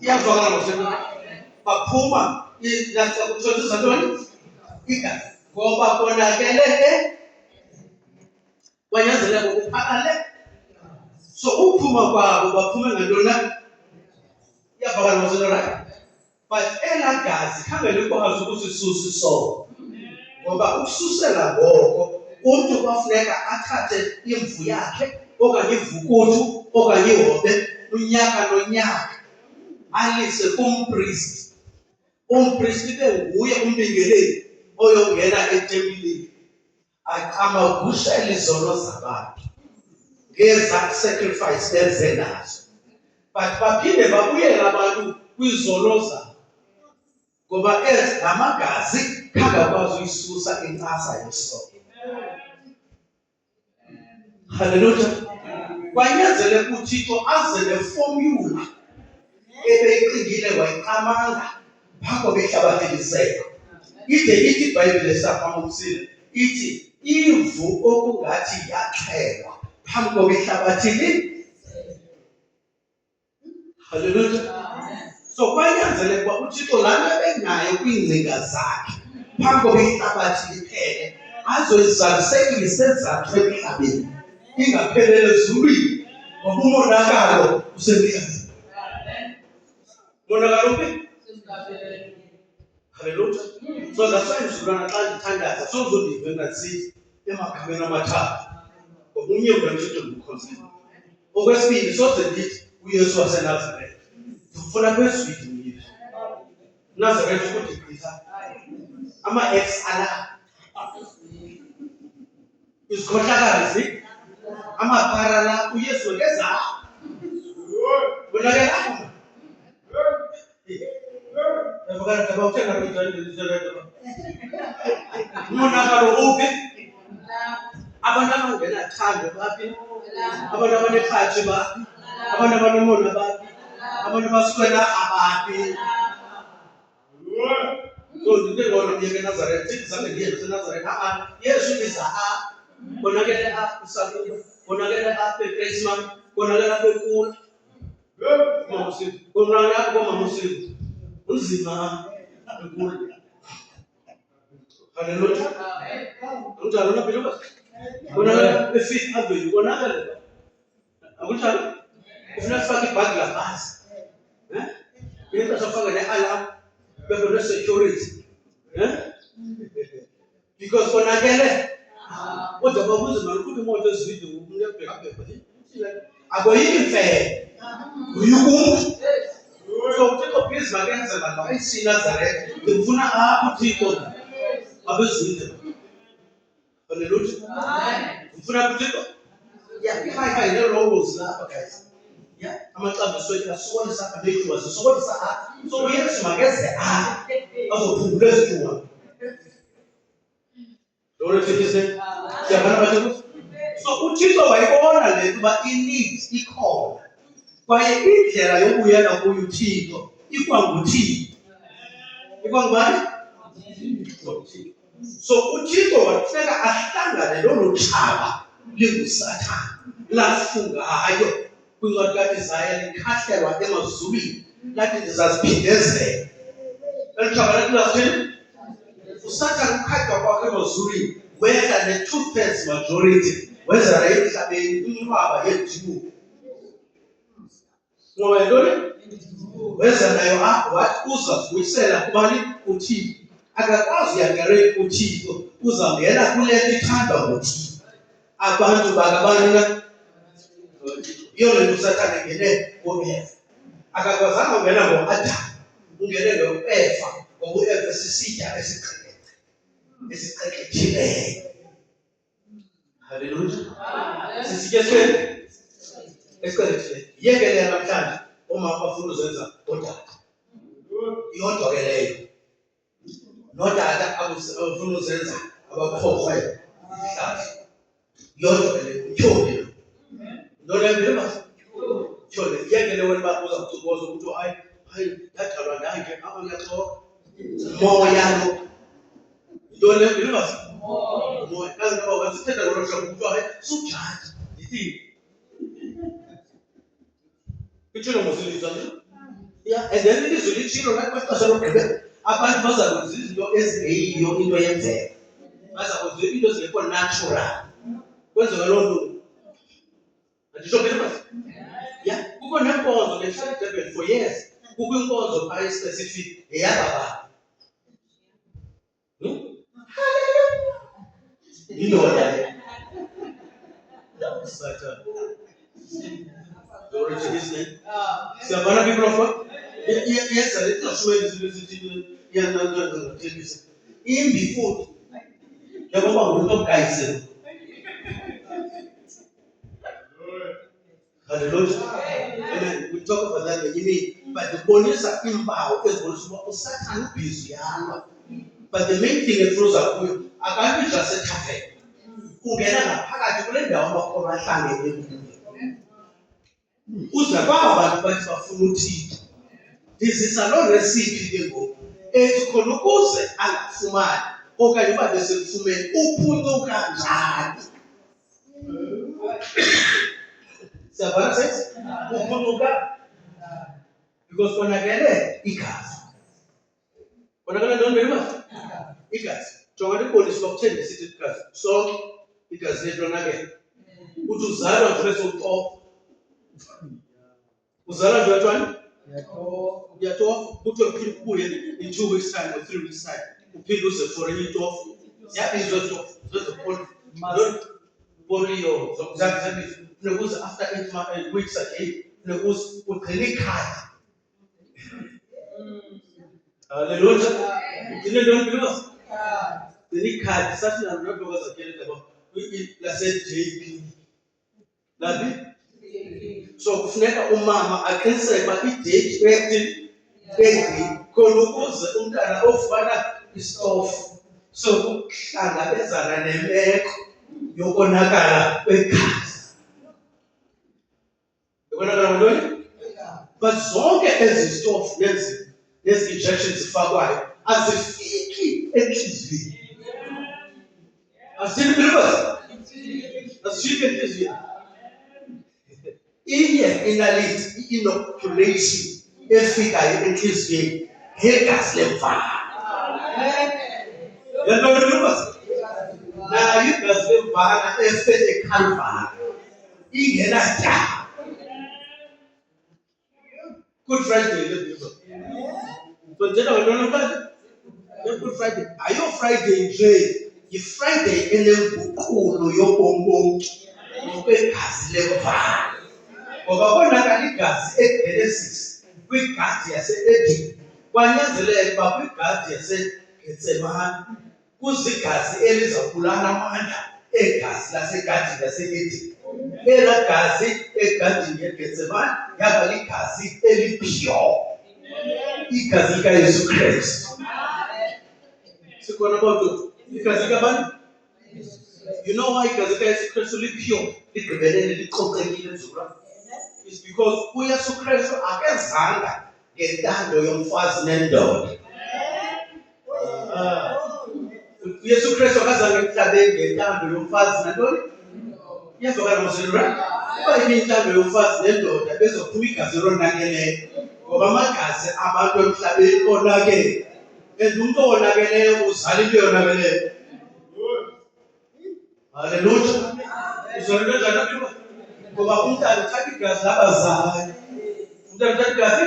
Iyavakala ngosento. Baphuma kuthontsiza ntoni? Igazi. Ngoba konakele kwanyanzeleka ukuphalale. So uphuma kwabo baphume ngantoni na? Iyavakala ngosento, right? But elaa gazi khange likwazi ukusisusa isono. Ngoba ukususela ngoko umntu kwafuneka athathe imvu yakhe okanye ivukuthu okanye ihobe unyaka nonyaka alise kumpristi. Umpristi ibe nguye umbingeleli oyongena etempileni amagushele izono zabantu ngeza sacrifice benze nazo. But baphinde babuyele abantu kwizono zabo, ngoba la magazi kangakwazi uyisusa incasa yesono. Hallelujah. Kwanyanzeleka uThixo aze neformula ebeyicingile wayiqamanga phambi kwehlabathi eliseko. Ide ithi iBhayibhile saphamukisile, ithi imvu okungathi yaxhelwa phambi kwehlabathi liseko. Hallelujah. So kwanyanzeleka uba uThixo laa nto ebenayo kwiingcinga zakhe phambi kwehlabathi liphele azoyizalisekisa ezanthu emhlabeni, ingaphelele ezulwini, ngoba umonakalo usemhlabeni. Umonakalo uphi? Hallelujah. So that's why mzulwana xa ndithandaza sozondive ngasithi emagameni amathathu, ngoba umnye unaMthixo ngumkhonzile. Okwesibini soze ndithi uYesu waseNazaretha. Ndifuna kwesibini uYesu. Nazaretha ukudigqitha ama-ex ala izikhohlakazi amaparala uYesu ngeza bonakela evakala kaba uthenga kwidalelo umonakalo uphi? Abantu abangenathando baphi? Abantu abanekhathi baphi? Abantu abanomona baphi? Abantu abasikwela abaphi? So ndike ngona uyeke eNazaretha, izange ndiye eNazaretha. Yesu ndiza konakele apha uSaluba, konakele apha eChristmas, konakele apha eKula. Konakele apha koMamusile. Unzima eKula. Hallelujah. Unjalo na phela. Konakele eFifth Avenue, konakele. Akunjalo? Ufuna sifake ibhadi laphansi. Into sofaka ne-alarm, bebe ne-security. Because konakele kodwa babuze malukhulu imoto ezividi umuntu ebheka akoyiki imfene uyukumuntu. So uThixo please makenzela la eNazaretha ngifuna apho uThixo abezwile. Hallelujah. Ngifuna uThixo high levels lapha guys. Amaxabiso ethu asokolisa apha nethuba sisokolisa apha. So uYesu makeze azophungula ezithuba. So uThixo wayibona le nto uba i-need ikhona, kwaye indlela yokuyela kuyo uThixo ikwanguThixo. Ikwangubani? So uThixo wafuneka ahlangane lolu thaba linguSathane lafungayo kwincwadi kaIsaya likhahlelwa emazulwini lathi ndizaziphindezela. Eli thaba lathi lathini? uSathane ukhatywa kwakhe emazulwini wehla ne-2/3 majority weza nayo emhlabeni inqwaba yedimoni. Ngoba yintoni? Weza nayo apho wathi uzazibuyisela kubani? kuThixo. Akakwazi uyagareki kuThixo, uzawungena kule nto ithandwa nguThixo. Abantu bakabani na? Yiyo le nto uSathane engene ngoEva. Akakwazanga ungena ngoAdamu, ungene ngoEva, ngoba uEva sisitya esiqekethileyo. Haleluya. Sisitya esiqekethileyo. Yekele namhlanje omama bafuna uzenza odada. Iyodwa ke leyo. Nodada abafuna uzenza abakhokhwe ihlazo. Yodwa ke leyo. Utyholi lo. Nolembile bafana. Utyholi. Yekele wena uba uzawucukoza ukuthi hayi yadalwa ndange apha ngiyaxoka. Moya lo. Nolembile bafana. Moya. Kanti ngoba wasithetha ngolo hlobo ukuthi hayi sujaji. Yithini? Itshilo ngosilizwa nje. Yeah, and then ilizwi litshilo nakwexesha lokugqibela abantu bazakwenza izinto ezingeyiyo into yemvelo. Bazakwenza into ezingekho natural. Kwenzeka loo nto. Anditsho phela basi? Yeah, kukho nenkonzo nehlala eDurban for years. Kukho inkonzo phaa specific eyaba bantu. Indoda le. Sathane. Glory to his name. Siyabona people of God? Yes, let's not show it. Imbi futhi. Yabona ngumuntu ogayisela. Hallelujah. Amen. We talk about that but kubonisa impawu ezibonisa ukuba uSathane ubhizi uyalwa. But the main thing efroza kuyo akabi just ethaveni. Ungena ngaphakathi kule ndawo abakhona ahlangene kuyo. Uza kwaba bantu bathi bafuna uThixo. Ndizisa loo recipe ke ngoku ethi khona ukuze angafumani okanye uba besemfumeni uphuncuka njani. Siyabona sethi uphuncuka because konakele igazi. Konakele ntoni beliba? Igazi. Jonga ipolisi bakuthenge sithi igazi. Sonke igazi lethu lonakele. Uthi uzalwa nje bese utofa. Uzalwa nje wathwani? Uyatofa, uthi uphinde ubuye in 2 weeks time or 3 weeks time. Uphinde uze for enye itofa. Ziyabizwa itofa. Polio. Funeka after 8 weeks again. Funeka ugcine ikhadi. Hallelujah. Ugcine ntoni bilo? Ugcine ikhadi. Sathi nanto kwazakele labo. Lase-JP. Labi? So kufuneka umama aqiniseke uba idate ethi khona ukuze umntana ofumana istofu sokuhlangabezana nemeko yokonakala kwegazi. Yokonakala kwantoni? But zonke ezi stofu nezi injections zifakwayo azifiki entliziyweni. Azifiki believers? Azifiki entliziyweni. Inye inaliti inoculation efikayo enhliziyweni ngegazi lemvana. Yantoni believers? Nayo igazi lemvana efe eKalvari ingena tya. Good Friday believers. So njena wentona manje? Good Friday. Ayo Friday nje, yiFriday enemguqulo yobomi bonke ngokwegazi lemvana. Ngoba konakala igazi eGenesis kwigadi yase-Eden kwanyanzeleka uba kwigadi yaseGetsemane kuzigazi elizabulala amandla egazi lasegadini yase-Eden. Elaa gazi egadini yeGetsemane yaba ligazi elipure, igazi likaYesu Kristu. Sikhona abantu igazi likabani? You know why igazi likaYesu Kristu lipure, ligqibelele licocekile emzulwana? It's because uYesu Kristu akezanga ngentando yomfazi nendoda. uYesu Kristu akazange emhlabeni ngentando yomfazi nantoni? Iyazwakala moselo, right? Uba ibiyintando yomfazi nendoda bezophuma igazi elonakeleyo. Ngoba amagazi abantu emhlabeni onakele. And umuntu owonakeleyo uzala into eyonakeleyo. Hallelujah. Uzala into enjani apha? Ngoba umntana uthatha igazi labazali. Umntana uthatha igazi?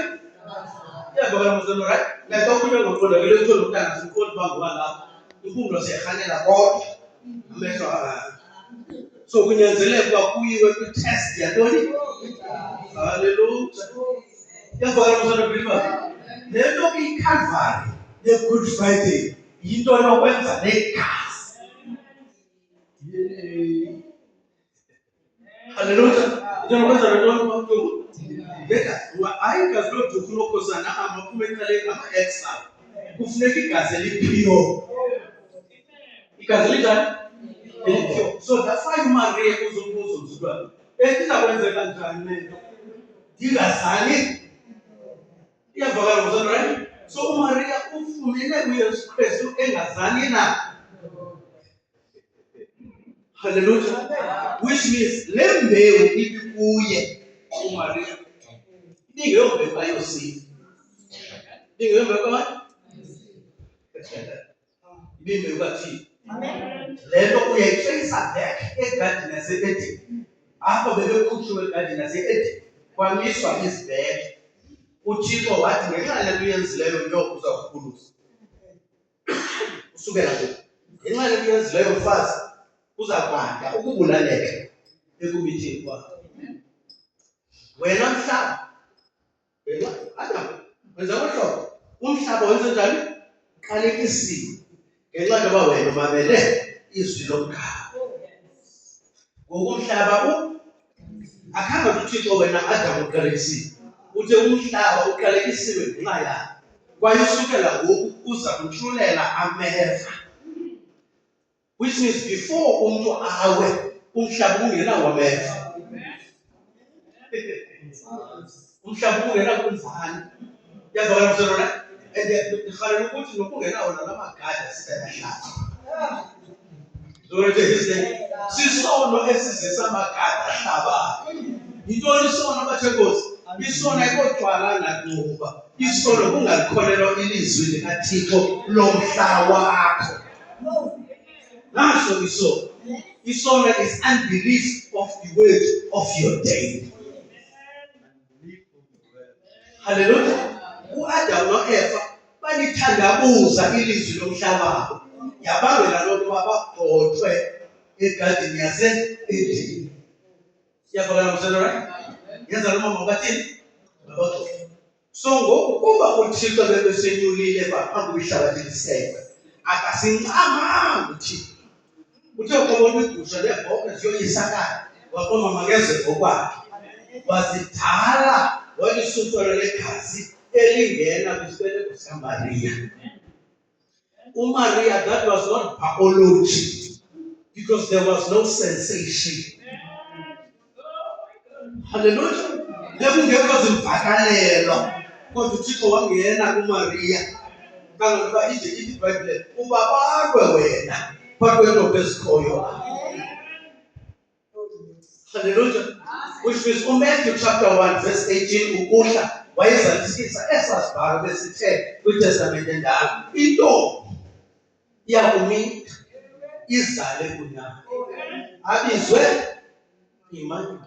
Iyazwakala moselo, right? Like okunye ngoqondakeleyo kuthiwa umntana simqondi uba ngowalapha. Impumlo siyarhalela kodwa. Amehlo akazi. So kunyanzeleka ukuba kuyiwe kwi-test yantoni? Hallelujah. Iyazwakala moselo believer. Le nto kwiCalvary ye-Good Friday yinto yokwenza negazi. Hallelujah. Into yokwenza nantoni kwamntu? Hayi igazi loduku lokhosana amaphuma ecaleni ama-exile. Kufuneka igazi eliphiyo. Igazi linjani? Eliphiyo. So that's why uMaria uzobuza umzukulwane. Izakwenzeka njani le nto? Ndingazali? Iyavakala moselo, right? So uMaria ufumene uYesu Kristu engazali na. Hallelujah. Which means le mbewu ibikuye uMaria. Ibingeyombewu kaYosefu. Ibingeyombewu kabani? Ibimbewu kaThixo. Le nto uyayitreyisa back egadini yase-Edeni. Apho bebekhutshiwe egadini yase-Edeni kwamiswa izibhele. uThixo wathi ngenxa yale uyenzileyo nyoka uzawukhulusa. Usukela ngoku. Ngenxa yale uyenzileyo mfazi uzakwanda ukubulaleka ekumitheni kwakho. Wena mhlaba. Adam, wenza ngohlobo. Umhlaba wenze njani? Qalekisiwe. Ngenxa yoba wena umamele izwi lomkhaya. Ngoku umhlaba akhange uThixo wena Adam uqalekisiwe. Uthe umhlaba uqalekisiwe ngenxa yakho. Kwaye usukela ngoku uza kuntlulela ameva. Which means before umuntu awe umhlaba ungenawo ameva. Umhlaba ungena kunzani. Iyazwakala moselo, right? And ndikhalela ukuthi nokungenawo nalamagada sitayahlala. Sisono esizisa amagada ahlabayo. Yintoni isono bathengose? Isono ayikotywala nancuba. Isono kungalikholelwa ilizwi likaThixo lomhla wakho. Naso isono. Isono is unbelief of the word of your day. Hallelujah. uAdam noEva balithandabuza ilizwi lomhla wabo. Yabangela loo nto bagxothwe egadini yase-Edeni. Iyavakala moselo, right? Yenza lo mama bathini? Babagxothwe. So ngoku kuba uThixo bebesenyulile phambi kwihlabathi lisekwe, akasincamanga uThixo. Uthe ukubona igusha leebhokhwe ziyoyisakala, waqoma makeze ngokwakhe. Wazidala walisuthwala legazi elingena kwisibeleko sikaMaria. uMaria, that was not biology, because there was no sensation. Hallelujah. Lekungekho zimvakalelo kodwa uThixo wangena kuMaria. Kangokuba inje ithi iBhayibhile ubabalwe wena phakathi kweentombi ezikhoyo. Hallelujah. Which means Matthew chapter 1 verse 18 ukuhla wayezalisisa esasibhalo besithe kwiTestament endala. Intombi iyakumitha izale kunayo. Abizwe Emmanuel.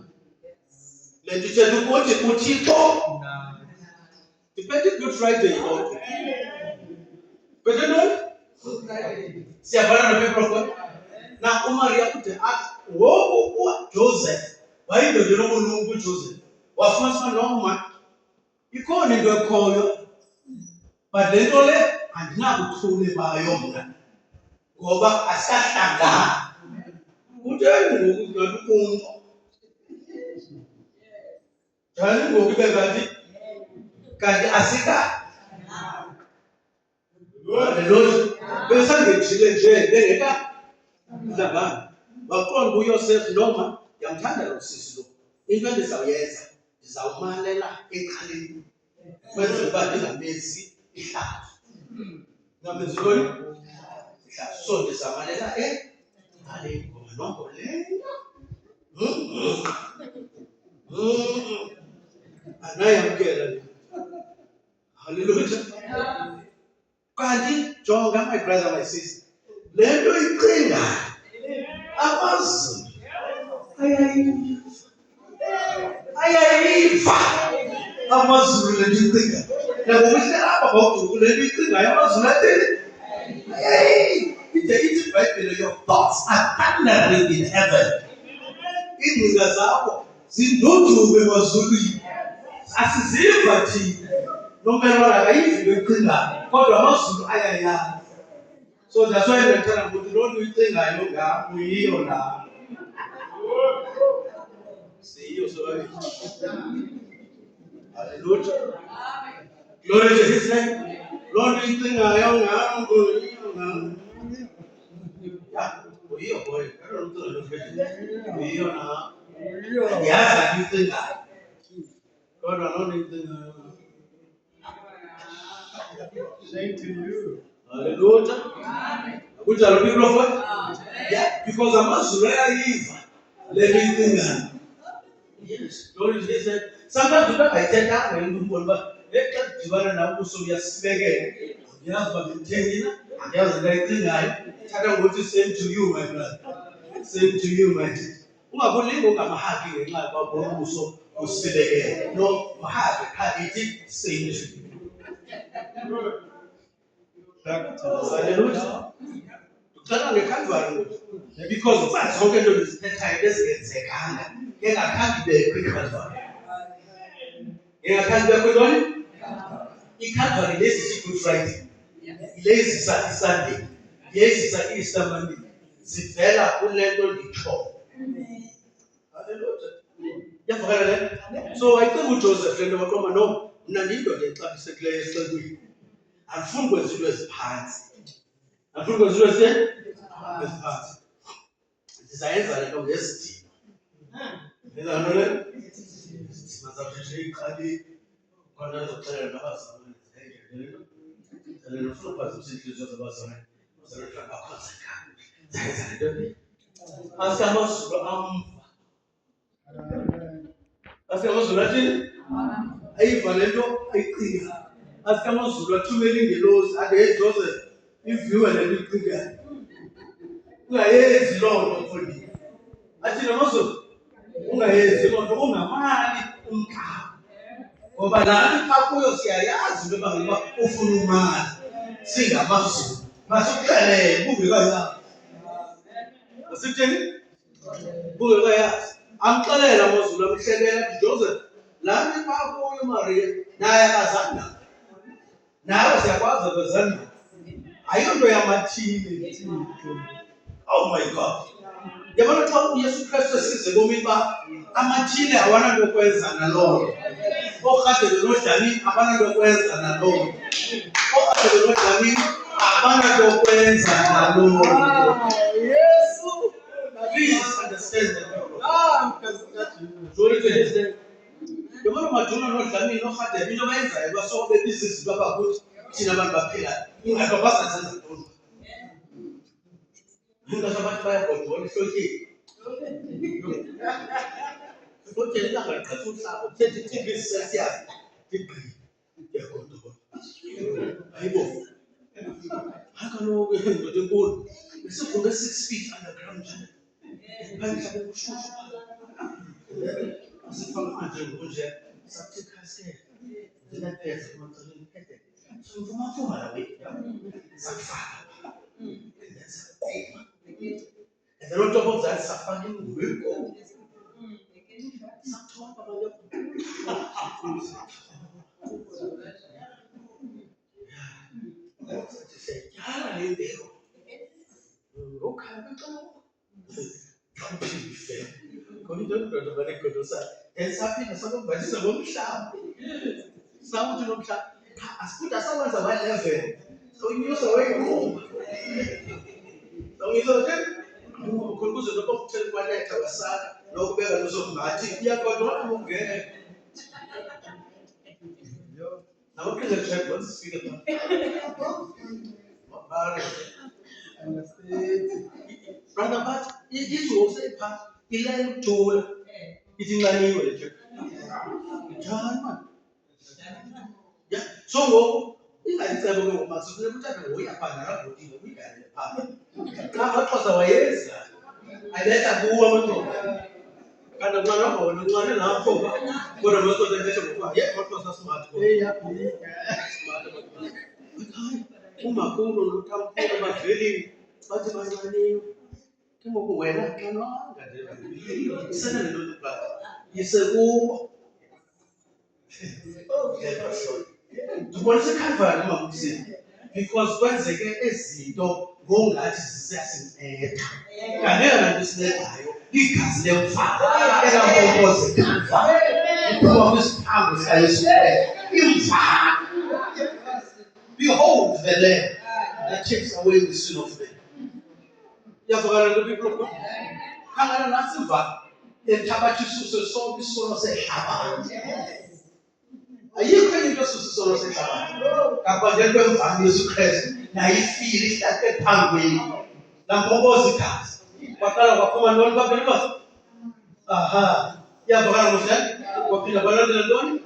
Le nto ithetha ukuthi uThixo diphethe Good Friday kodwa. Phethe ntoni? Siyavana no-people of God. Na uMaria kude athi ngoku uJoseph wayindoda enobulumko uJoseph. Wafumanisa noma ikhona into ekhoyo, but le nto le andinabuchule bayo mna ngoba asikahlangani. Kutheni ngoku ngathi umuntu? Njani ngoku ibe kanti asika? Hallelujah. Besangejile nje bengeka mhlabani. Waqonda uYosef noma yamthanda lo sisi lo. Into endizawuyenza ndizawumalela ecaleni. Kwenzela uba ndingamezi ihlazo. Ngamezuloni. So ndizamalela ngale ngoma nongo leyo. Anayamkela. Hallelujah. Kanti jonga my brother my sister. Le nto icinga amazulu ayayiva amazulu le nto icinga. Nakuhle apha ngoku le nto icingayo amazulu athini? Ayayiva. Ide ithi iBhayibhile, your thoughts are thundering in heaven. Iingcinga zakho zindudube emazulwini. Asiziva thina. Nomperwana akayivi into icingayo, kodwa amazulu ayayazi. So that's why they're telling you, don't do things I know that we on that. See you so hallelujah. Glory to his name. Lord, do things I know that we are boy. I don't know. We are now. Yes, I do think that. God, I don't think Same to you. hallelujah. Which are people of what? Yeah, because I'm not sure I live. Let me think. Yes, Lord is Jesus. Sometimes you don't get that when you go back. Let that divine now so we are speaking. You have to be telling. You have to be telling. Tell what is same to you, my brother. Same to you, my sister. Ungabulimi ungamahagi ngenxa yokuba bombuso usibekele. No, mahagi khathi same to you. Hallelujah. Ucela ngeCalvary because uba zonke into ezithethayo bezingenzekanga engakhange ibekho iCalvary. Engakhange ibekho ntoni? iCalvary lezisa iGood Friday, lezisa iSunday, lezisa iEaster Monday. Zivela kule nto nditsho. Hallelujah. Yavakala le? So ayicinga uJoseph le nto waqoma no, mna ndiyindoda exabisekileyo esixekweni. Andifuni kwenza into eziphantsi. Andifuni kwenza into eziphantsi. Ndizayenza le nto ngesidima. Yenza nto le? Isidima zawuthethe iqalile. Khona ndizoxelela nabazalwane. Ndicela nohluphaza usintliziyo zabazalwane. Abazalwane xa bakhonza kakuhle. Ndizayenza le nto le. Asamazulu amva. Asamazulu athini? Ayiva le nto ayicinga. Asamazulu athumela ingelosi athi hey Joseph, iviwe le nto icingayo. Ungayenzi loo nto mfondini. Athi namazulu ungayenzi loo nto ungamali umkhaba. Ngoba nathi phaa kuyo siyayazi into yoba ufuna umali singamazulu. Masikuxelele bungekayazi. Asikutheni? Bungekayazi. Amxelela amazulu amhlekela athi Joseph, laa nto phaa kuyo uMaria naye akazange nayo. Nawe siyakwazi akazange nayo. Ayonto yamathile. Oh my God. Yabona xa uYesu Kristu esize ebomini bakho, amathile awananto yokwenza naloo nto. Oorhadebe noDani abananto yokwenza naloo nto. Oorhadebe noDani abananto yokwenza naloo nto. Yesu, please understand that. Glory to his name. Yabona uMaduna noDlamini noorhadebe into abayenzayo basoloko bebiza izinto apha kuthi thina abantu baphilayo. Ingakho basazenza ntoni? Abantu abantu bayagodola ehlotyeni. Ehlotyeni langaqhathi umhlaba uthethe iTV sisiyazi igqi yagodola. Hayibo. Kaloku indoda enkulu besivuke 6 feet underground nje. Phandle kushushu. Asifaka manje ngokunje sathi casket. Ndinaphethe emacaleni phethe. Sifuma la wethu. Sakufaka. And then on top of that, safari ngulo. Sakuthoba abantu. Siyatyala le mbewu. Ngokhala kwicawa. Uphilife. Khona into endoda banegodosa. Saphinde sakubhalisa ngomhlaba. Sawuthi nomhlaba. Asikuthi asawenza wa11. Sawunyusa wayiqhuma. Sawuyizothe? Khona kuze lokho kuthela kwaletha wasaka lokubeka losokungathi iyakodwa ukungena. Now what can the church want to speak about? Brother, but it was a part. He learned to it in the new John. Yeah. So, I tell you, Master, we are part of the we got it. What was our years? I let a woman go. And the one of one and a half over. What a lot of the nation. Yeah, what was a smart boy? Uma kuno lukampulo maveli bathi bancaneni kimo kuwena kanonga isana lolupha yisekubo ndibonisa iCalvary mamsini because kwenzeke ezinto ngongathi zisiyasinceda kanene nanto sinedayo igazi lemfana elampopoze eCalvary iphuma kwisiphango sikaYesu imfana. Behold the Lamb that takes away the sin of men. Yazokala lo people of God. Kangana nasiva ethabatha isuse sonke isono sehlabathi. Ayikho into esuse isono sehlabathi. Ngaphandle kwemvana Yesu Kristu nayifile ihlale phambili. Lampopoza igazi. Baqala kwaphuma ntoni babili basi? Aha. Yazokala moshe. Kwaphinda balandela ntoni?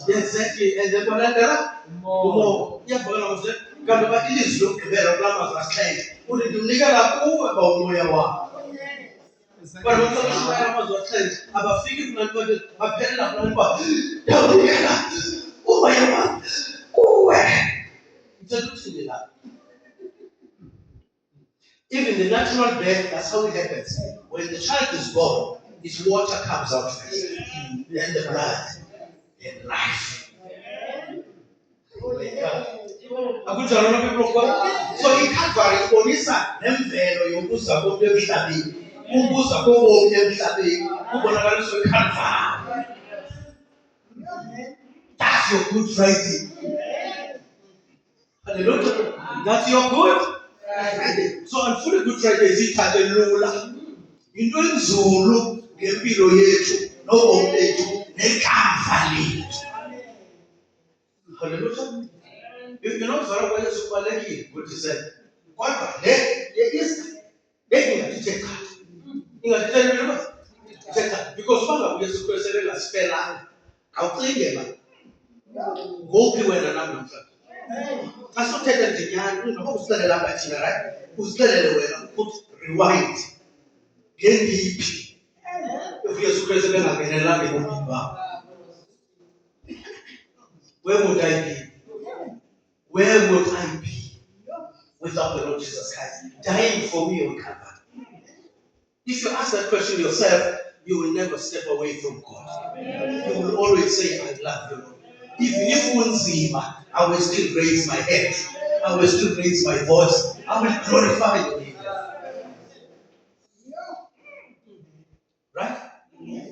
Exactly. And then balandela umoya. Yazokala moshe. Kanti bathi ilizwi lokugqibela kulamazwi asixhenxe uthi ndimnikela kuwe umoya wakho. Kodwa bakusabashaya amazwi asixhenxe abafiki kunantu bathi baphelela kulaa nto ndawunikela umoya wakho kuwe. Ithetha uthini lapha? Even the natural birth, that's how it happens. When the child is born, its water comes out first, then the blood, then life. Akunjalo na people of God. So iCalvary ibonisa nemvelo yokuza komuntu emhlabeni. Ukuza komuntu emhlabeni kubonakaliswa iCalvary. That's your Good Friday. Hallelujah. That's your Good Friday. So unfully Good Friday zithathe lula. Into enzulu ngempilo yethu nobomi bethu nekamva lethu. Hallelujah. You know, Zara was a superlative, what he said. What the Easter? They didn't take that. You know, take that. Because one of the supposed to spell out. I'll clean them. Go to where I'm not. That's not taking the young, you know, who's got a lambatina, right? Who's got a put rewind. Get deep. If you're supposed to be like a lamb, where would I be? Where would I be without the Lord Jesus Christ dying for me on Calvary? If you ask that question yourself, you will never step away from God. You will always say, I love you, Lord. Even if unzima, I will still raise my head. I will still raise my voice. I will glorify your name. Right?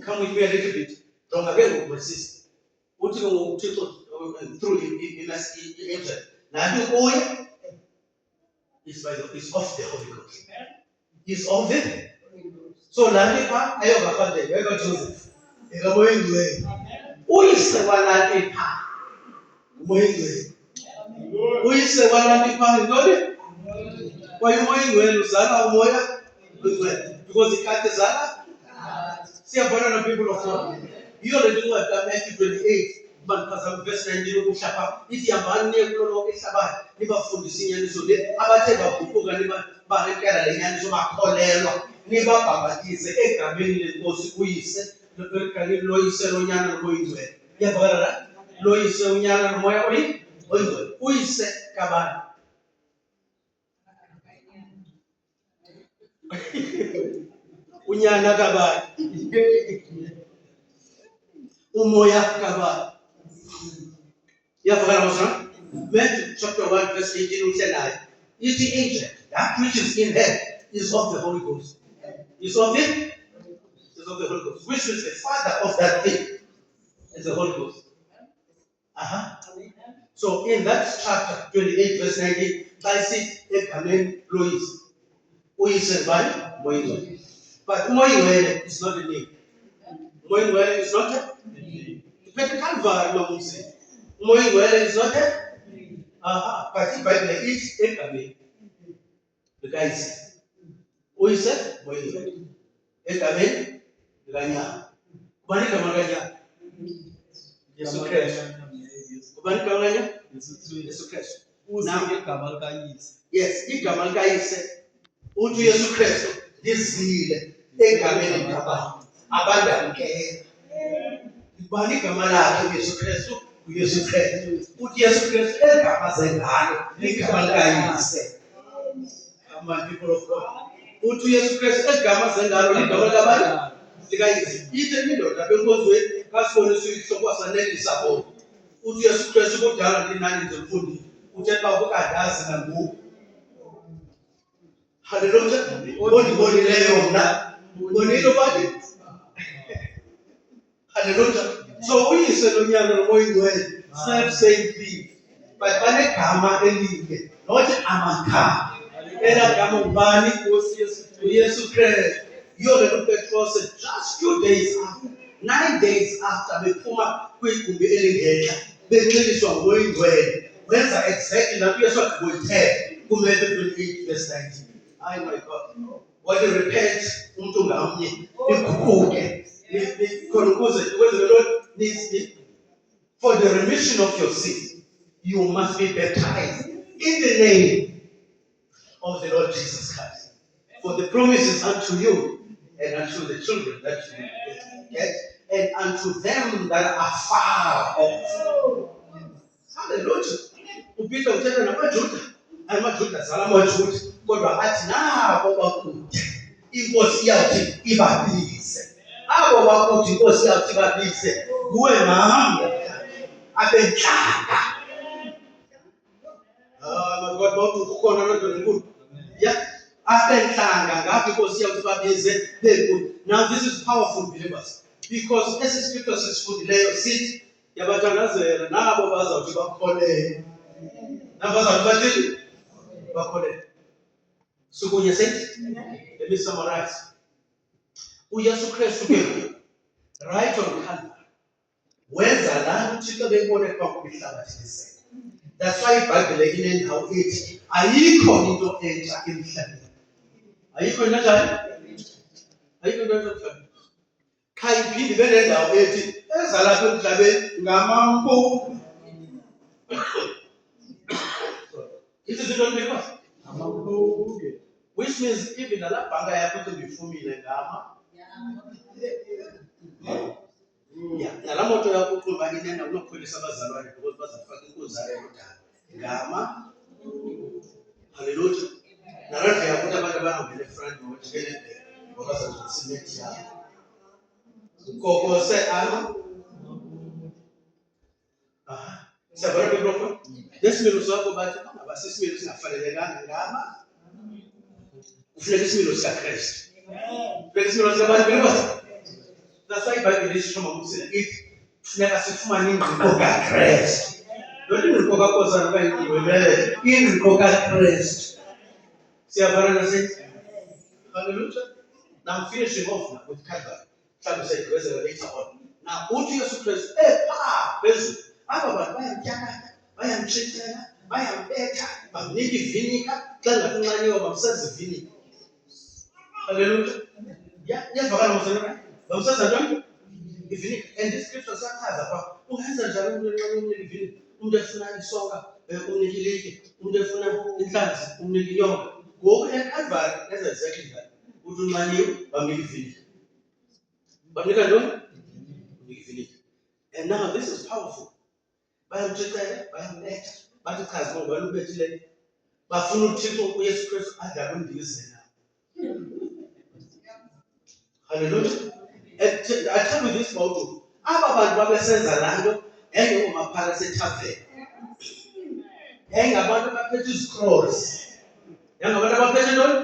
Come with me a little bit. Don't again with my sister. What you want to through the angel. Now the oil is of the Holy Ghost. It's of it. So Nanipa, I have a father, I got Joseph. I got Moingway. Who is the one that is Moingway? Who is the one that is Moingway? Why Moingway, Luzana, Moya? Because he can't Zana. See a bunch of people of God. You already do what Matthew 28. But verse 19 kushapa iti yamane kulo kesaba nibafundisa inyaniso le abathe baguquka barekela lenyaniso bakholelwa nibabhabhatize egameni lenkosi uyise loberekani loyise lonyana loyingcwele yabara loyise unyana nomoya oyingcwele uyise kabani unyana kabani umoya kabani. Matthew chapter 1, verse 18, we said, is the angel that which is in heaven is of the Holy Ghost. Is of it? Is of the Holy Ghost. Which is the father of that thing? Is the Holy Ghost. So in that chapter 28, verse 19, I see a command Louis. Who is said by Moingwele. But Moingwele is not the name. Moingwele is not the name. But Calvary, no one say. Moingwele is not it. Aha, but iBhayibhile ithi egameni likayise. Uyise moyeni. Egameni likanyana. Ubani igama likanyana? Yesu Kristu. Ubani igama likanyana? Yesu Kristu. Yes, igama likayise. Uthi uYesu Kristu lizile egameni likaBaba. Abantu amkela. Ubani igama lakhe uYesu Kristu? uYesu Kristu. Uthi Yesu Kristu egama zengalo igama likayise. Come on, people of God. Uthi uYesu Kristu egama zengalo igama likabani? Likayise. Ithe indoda benkozweni kasibonisa ihloko wasanelisa bona. Uthi uYesu Kristu kudala ndinani nje mfundisi. Uthetha ukadazi nangoku. Hallelujah. Ondibonileyo mna. Bonile bathi. Hallelujah. So uyise lonyana nomoya ingcwele same thing. But banegama elinye. Not amagama. Elagama ubani? uYesu Kristu. Yona uPetros said just few days after, 9 days after bephuma kwigumbi elingentla benxiliswa ngomoya ingcwele. Wenza exactly like Yesu akuyithe kuMatthew 28 verse 19. Ay my God. What you repent umuntu ngamnye ikhuphuke. Khona ukuze the Lord needs for the remission of your sin. You must be baptized in the name of the Lord Jesus Christ. For the promises unto you and unto the children that you get, and unto them that are far off. Hallelujah. Upita uthetha namaJuda. AmaJuda azala amaJuda. Kodwa athi nabo bakude. Inkosi iyawuthi ibabize. Abo bakude inkosi iyawuthi ibabize. Kuwe nami abenhlanga. My God, bawuthi ukhona lento lenkulu. Yeah. Abenhlanga ngapha inkosi iyawuthi ibabize benkulu. Now this is powerful, believers. Because esi scripture sisifundileyo sithi yabathandazela nabo bazawuthi bakholele. Nabazawuthi bathini? Bakholele. Sukunye sethi? Let me summarize. uYesu Kristu ke right on Calvary. Wenza la uThixo beyibone phambi komhlabathi lisele. That's why iBhayibhile inendawo ethi ayikho into entsha emhlabeni. Ayikho into enjani? Ayikho into entsha emhlabeni. Khayiphinde benendawo ethi ezalapha emhlabeni ngamampunge. This is the only which means even a la banga yakho ngifumile ngama. Yeah, nala moto yakho kuba inena unokhwelisa abazalwane because bazafaka inkuzana yodala. Ngama. Hallelujah. Nalapha yakho abantu abangena front ngojikele ngoba bazosimeti yakho. Ukoko se ama. Aha. Sabona ke bro. Lesimilo sakho bathi abasesimilo singafanelekanga ngama. Kufuneka isimilo sikaKristu. Kufuneka isimilo sabantu believers. That's why iBhayibhile ishoma ukusela ithi kufuneka sifumane ingqiqo kaKristu. Lo ingqiqo kaNkosana bayingiwele ingqiqo kaKristu. Siyabona nasithi. Hallelujah. Now I'm finishing off now with Calvary. Mhlawumbe sayigqibezela later on. Now uthi uYesu Kristu phezulu. Aba bantu bayamtyakatha, bayamtshintshela, bayambetha, bamnika ivinika, xa ngafinxanyiwe bamsaza ivinika. Hallelujah. Yeah, yezwakala mosana. Bamsaza ntoni? Ivinika. And this scripture sachaza pha ungenza njalo umuntu enxanyiwe umnika ivinika. Umuntu efuna isonka, umnika ilitye, umuntu efuna inhlanzi, umnika inyonga. Ngoku eCalvary yenza exactly that. Uthi unxanyiwe bamnika ivinika. Bamnika ntoni? Bamnika ivinika. And now this is powerful. Bayamtshintshela, bayambetha, bathi chaza ngoba balubethile. Bafuna uThixo uYesu Kristu adlale undizela. Hallelujah. And I tell you this about aba bantu babesenza lanto engengomaphala sethaveni. Engabantu abaphethe izicrolls. Engabantu abaphethe ntoni?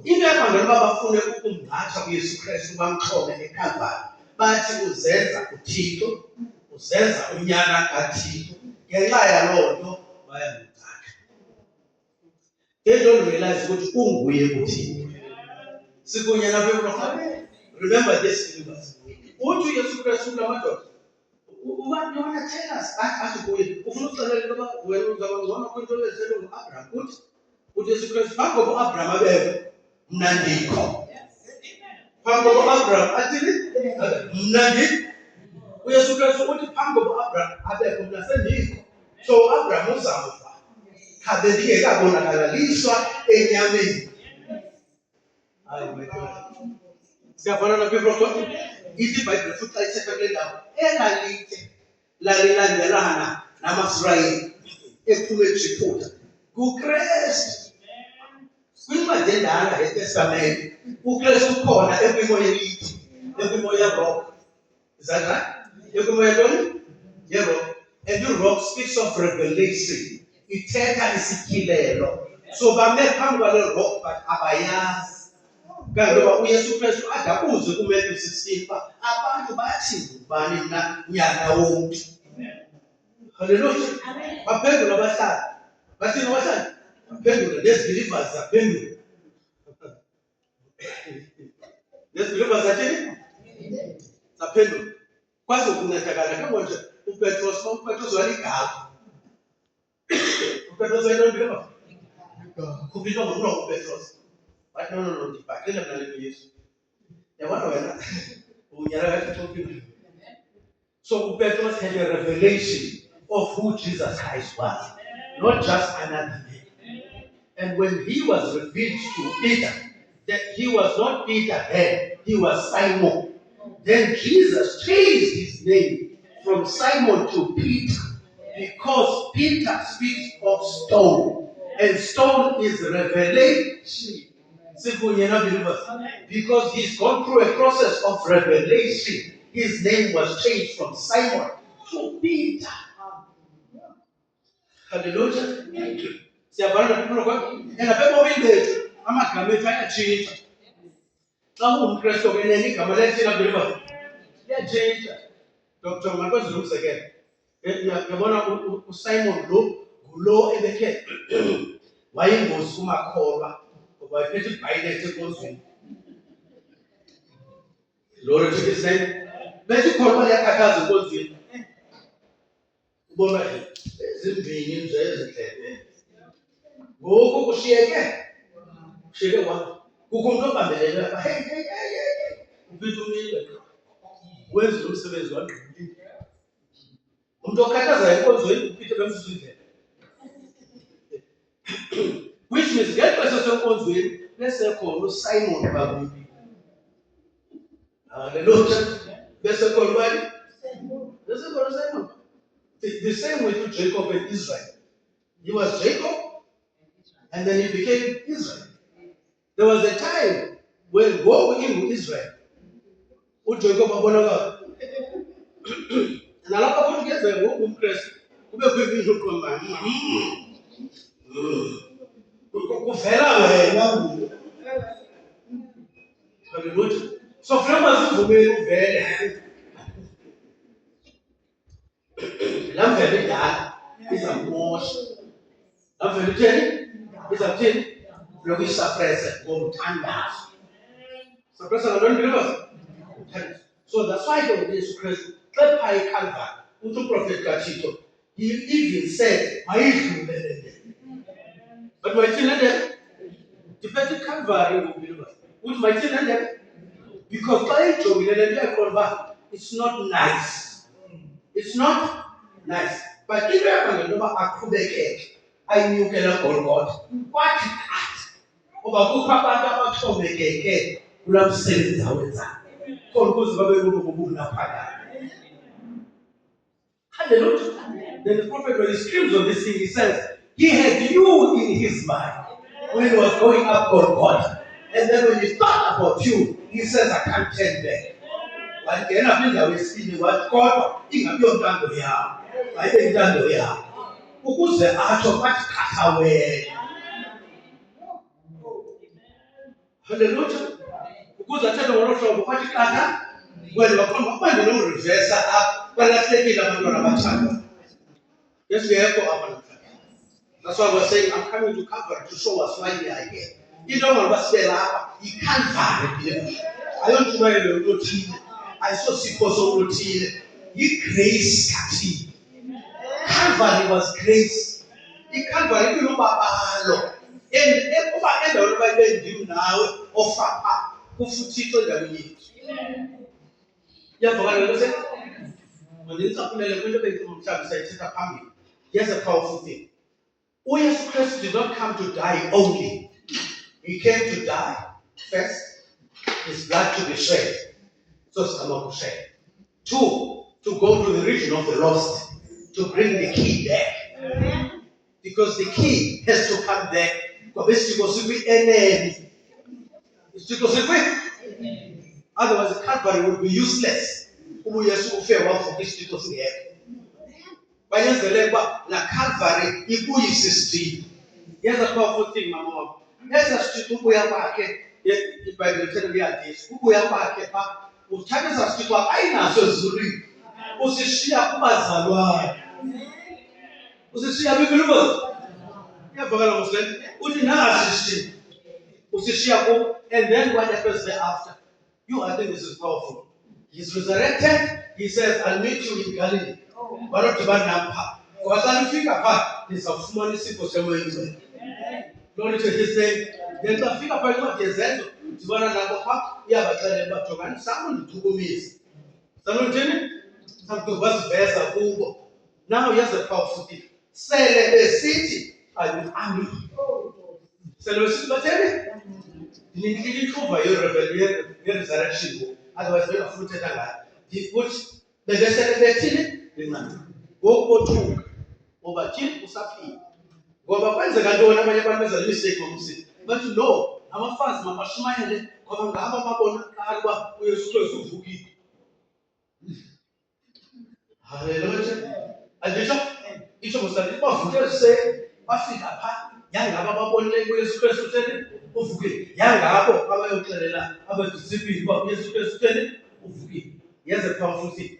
Into yabangela uba bafune ukumngcatha uYesu Kristu bamxhome eCalvary. Bathi uzenza uThixo, uzenza unyana kaThixo. Ngenxa yaloo nto bayamngcatha. They don't realize ukuthi unguye uThixo. Sikunye nawe Remember this, believers. Uthi uYesu Kristu lamadoda What you want to tell us? Ask kuye. Ufuna ukuxelela ukuba wena uzaba ngcono kwinto eyenzelwe ngu-Abraham. Uthi Yesu Kristu phambi kokuba u-Abraham abekho, mna ndikho. Phambi kokuba u-Abraham athini? Mna ndikho. UYesu Kristu uthi phambi kokuba u-Abraham abekho, mna sendikho. So u-Abraham uzawufa. Khabe ndingekabonakaliswa enyameni. Hayi wena. Siyafana na people of God. Ithi iBhayibhile futhi xa ithetha kule ndawo elalitye lalilandelana namaSirayeli ephume eJiphuta kuKrestu. Kwincwadi endala yeTestamente uKrestu ukhona ekwimo yelitye, ekwimo yerock. Is that right? Ekwimo yentoni? Yerock. And the rock speaks of revelation. Ithetha isityhilelo. So bame phambi kwale rock but abayazi. Kanti ngoba uYesu Kristu adabuze kuMatthew 16 uba abantu bathi ngubani na nyana womntu. Haleluya. Baphendula abahlali. Bathini abahlali? Baphendula nezibhilivers zaphendula. Nezibhilivers zathini? Zaphendula. Kwazi ukuncedakala kabo nje uPetros waligama. uPetros wayelondile. Kubizwa ngomlomo uPetros. But no, ndibhaqile mna le nto Yesu. Yabona wena unyala kathi uxoxile. So uPetros had a revelation of who Jesus Christ was, not just another man. And when he was revealed to Peter, that he was not Peter then, he was Simon. Then Jesus changed his name from Simon to Peter, because Peter speaks of stone, and stone is revelation. Because he's gone through a process of revelation, his name was changed from Simon to Peter. Hallelujah. Siyabona people of God. Ebomini bethu amagama ethu ayatshintsha. Xa ungumKrestu ke neni igama lethina belibas. Liyatshintsha. Dr. Makwenza umzekelo. Yabona uSimon lo ngulo ebekhe wayingozi kumakholwa. Wayephethe ibhayibheli enkonzweni. Glory to his name. Bethi ikholwa liyakhathaza enkonzweni. Ubona ezimbini nje ezindlebe. Ngoku kushiyeke wami. Kukho umuntu obambelele lapha. Hey. Uphethe umile. Wenza umsebenzi wangqili. Umuntu okhathaza enkonzweni uphethe bemsusa indlela. Which means ngexesha senkonzweni bese khona uSimon bakubi. Hallelujah. Bese khona ubani? Bese khona Simon. The same way to Jacob and Israel. He was Jacob and then he became Israel. There was a time when God in Israel, uJacob abonakala. Nalapha kuthi kuyenzeka ngoku uMkristu kube kwibizwe uqomba. Kuvela wena ngoku. Hallelujah. So flama zivumeli uvele. Lamvele idala izamosha. Lamvele utheni? Izakuthini? Lokuyisuppressa ngomthandazo. Suppressa ngantoni believers? So that's why the Yesu Kristu xa phaya eCalvary uthi uprofeti kaThixo, he even said mayidlulele. But mayithini le? Ndiphethe iCalvary ngobelievers. Uthi mayithini le? Because xa ijongile le nto yakhona uba it's not nice. It's not nice. But into yakho ngento yoba aqhubekeke ayinyukela Golgotha. Kwathi qathi uba kukho abantu abaxhomekeke kulaa msebenzi awenzayo. Khona ukuze babe ngobunaphakade. Hallelujah. Then the prophet, when he screams on this thing, he says, he had you in his mind when he was going up Golgotha. And then when he thought about you, he says, I can't turn back. Wangena kwindawo yesibini wathi kodwa ingabiyo ntando yakho. Ayibe intando yakho. Ukuze atsho kwathi qatha wena. Hallelujah. Ukuze athethe ngolo hlobo kwathi qatha wena bakhona ukuba ndinomreversa apha balahlekile abantwana abathandwa. Yesingekho apha namhlanje. That's why we're saying I'm coming to Calvary to show us why we are here. Into ngoba sibe lapha iCalvary. Ayontshumayelo yothile. Ayisosipho sokuthile. yi-grace kathini. Calvary was grace. I-Calvary kunobabalo. Kuba endaweni abayibe ndim nawe ofapha kufuthixo endaweni yethu. Iyavakala le nto se? Mandinicaphulele kwinto mhlawumbi sayithetha phambili. Here's a powerful thing. UYesu Christ did not come to die only. He came to die first, his blood to be shed. So sizama kushaya. 2, to go to the region of the lost, to bring the key back. Because the key has to come back. Otherwise, the Calvary would be useless. La Calvary ikuyisisitili. Here's a powerful thing, Mama. Esasitili ubuya kwakhe iBhayibheli lithetha liyadisa. Ubuya kwakhe pha uthatha esasitili ayinaso ezulwini. Usishiya kubazalwane. Usishiya bikulumozi. Iyavakala mosele. Uthi nasi usishiya kubo, and then what happens thereafter? I think this is powerful. He's resurrected. He says, I'll meet you in Galilee. Banodibana napha. Ngoba xa nifika phaa nizawufumana isipho semoyeni. Glory to his name. Then xa fika phaa incwadi yezenzo dibana nabo phaa uyabaxelela uba jongani sam undichukumisa. Sanonithini? Samke wasiveza kubo. Now here's the powerful thing. Sele besithi ayuami. Sele besithi batheni? Ndininikile ithuba ye-resurrection. Otherwise bengafuna uthetha ngayo. Ukuthi bebesele bethini? Ngencane. Ngoku bothuka. Ngoba thini usaphila. Ngoba kwenzeka ntoni abanye abantu benza mistake ngomsini. Bathi no, abafazi mabashumayele ngoba ngabo ababonakala uba uYesu Kristu uvukile. Hallelujah. Andisho? Isho mosali bavuke se bafika phaa. Yangabo ababonile uYesu Kristu utheni uvukile. Yangabo abayoxelela abadisipili uba uYesu Kristu utheni uvukile. Here's a powerful thing.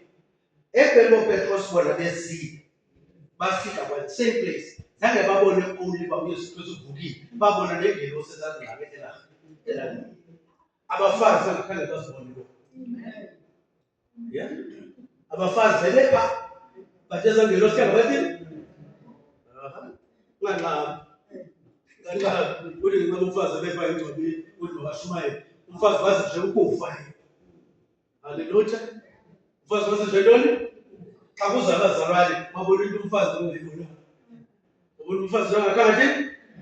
Ebelo Petros bona besiya bafika kwa the same place. Zange babone only uba uYesu Kristu uvukile. Babona nengelosi ezazingqabe elangeni. Abafazi bangakhange bazibone lo. Yeah. Abafazi bebepha. But ezangelosi kangabathini? Unganqabi. Kanqabi. Uthi nxa umfazi bepha ingcwabeni uthi makashumayele. Umfazi wazi nje ukufa. Hallelujah. Umfazi wazi nje ntoni? Xa kuza abazalwane babona into umfazi ongayibona. Babona umfazi angakhange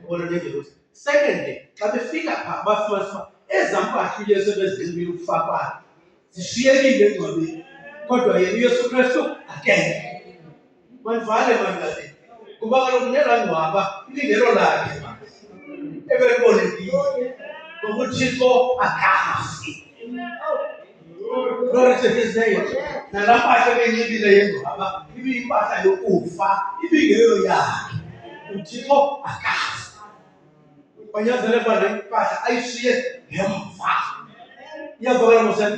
babona nengelosi. Secondly, xa befika phaa bafumanisa ezaa mpahla uYesu ebezinxibile ukufakwayo zishiyekile engcwabeni. Kodwa yena uYesu Kristu akekho. Manivale manje. Kuba kaloku nela ngcwaba ilingelo lakhe ebelibolekile. Ngoba uThixo akafi. Glory to his name. Nalaa mpahla ebenxibile yengcwaba ibiyimpahla yokufa, ibingeyo yakhe. uThixo akafi. Kwanyanzeleka uba le mpahla ayishiye ngemva. Iyavakala mosele?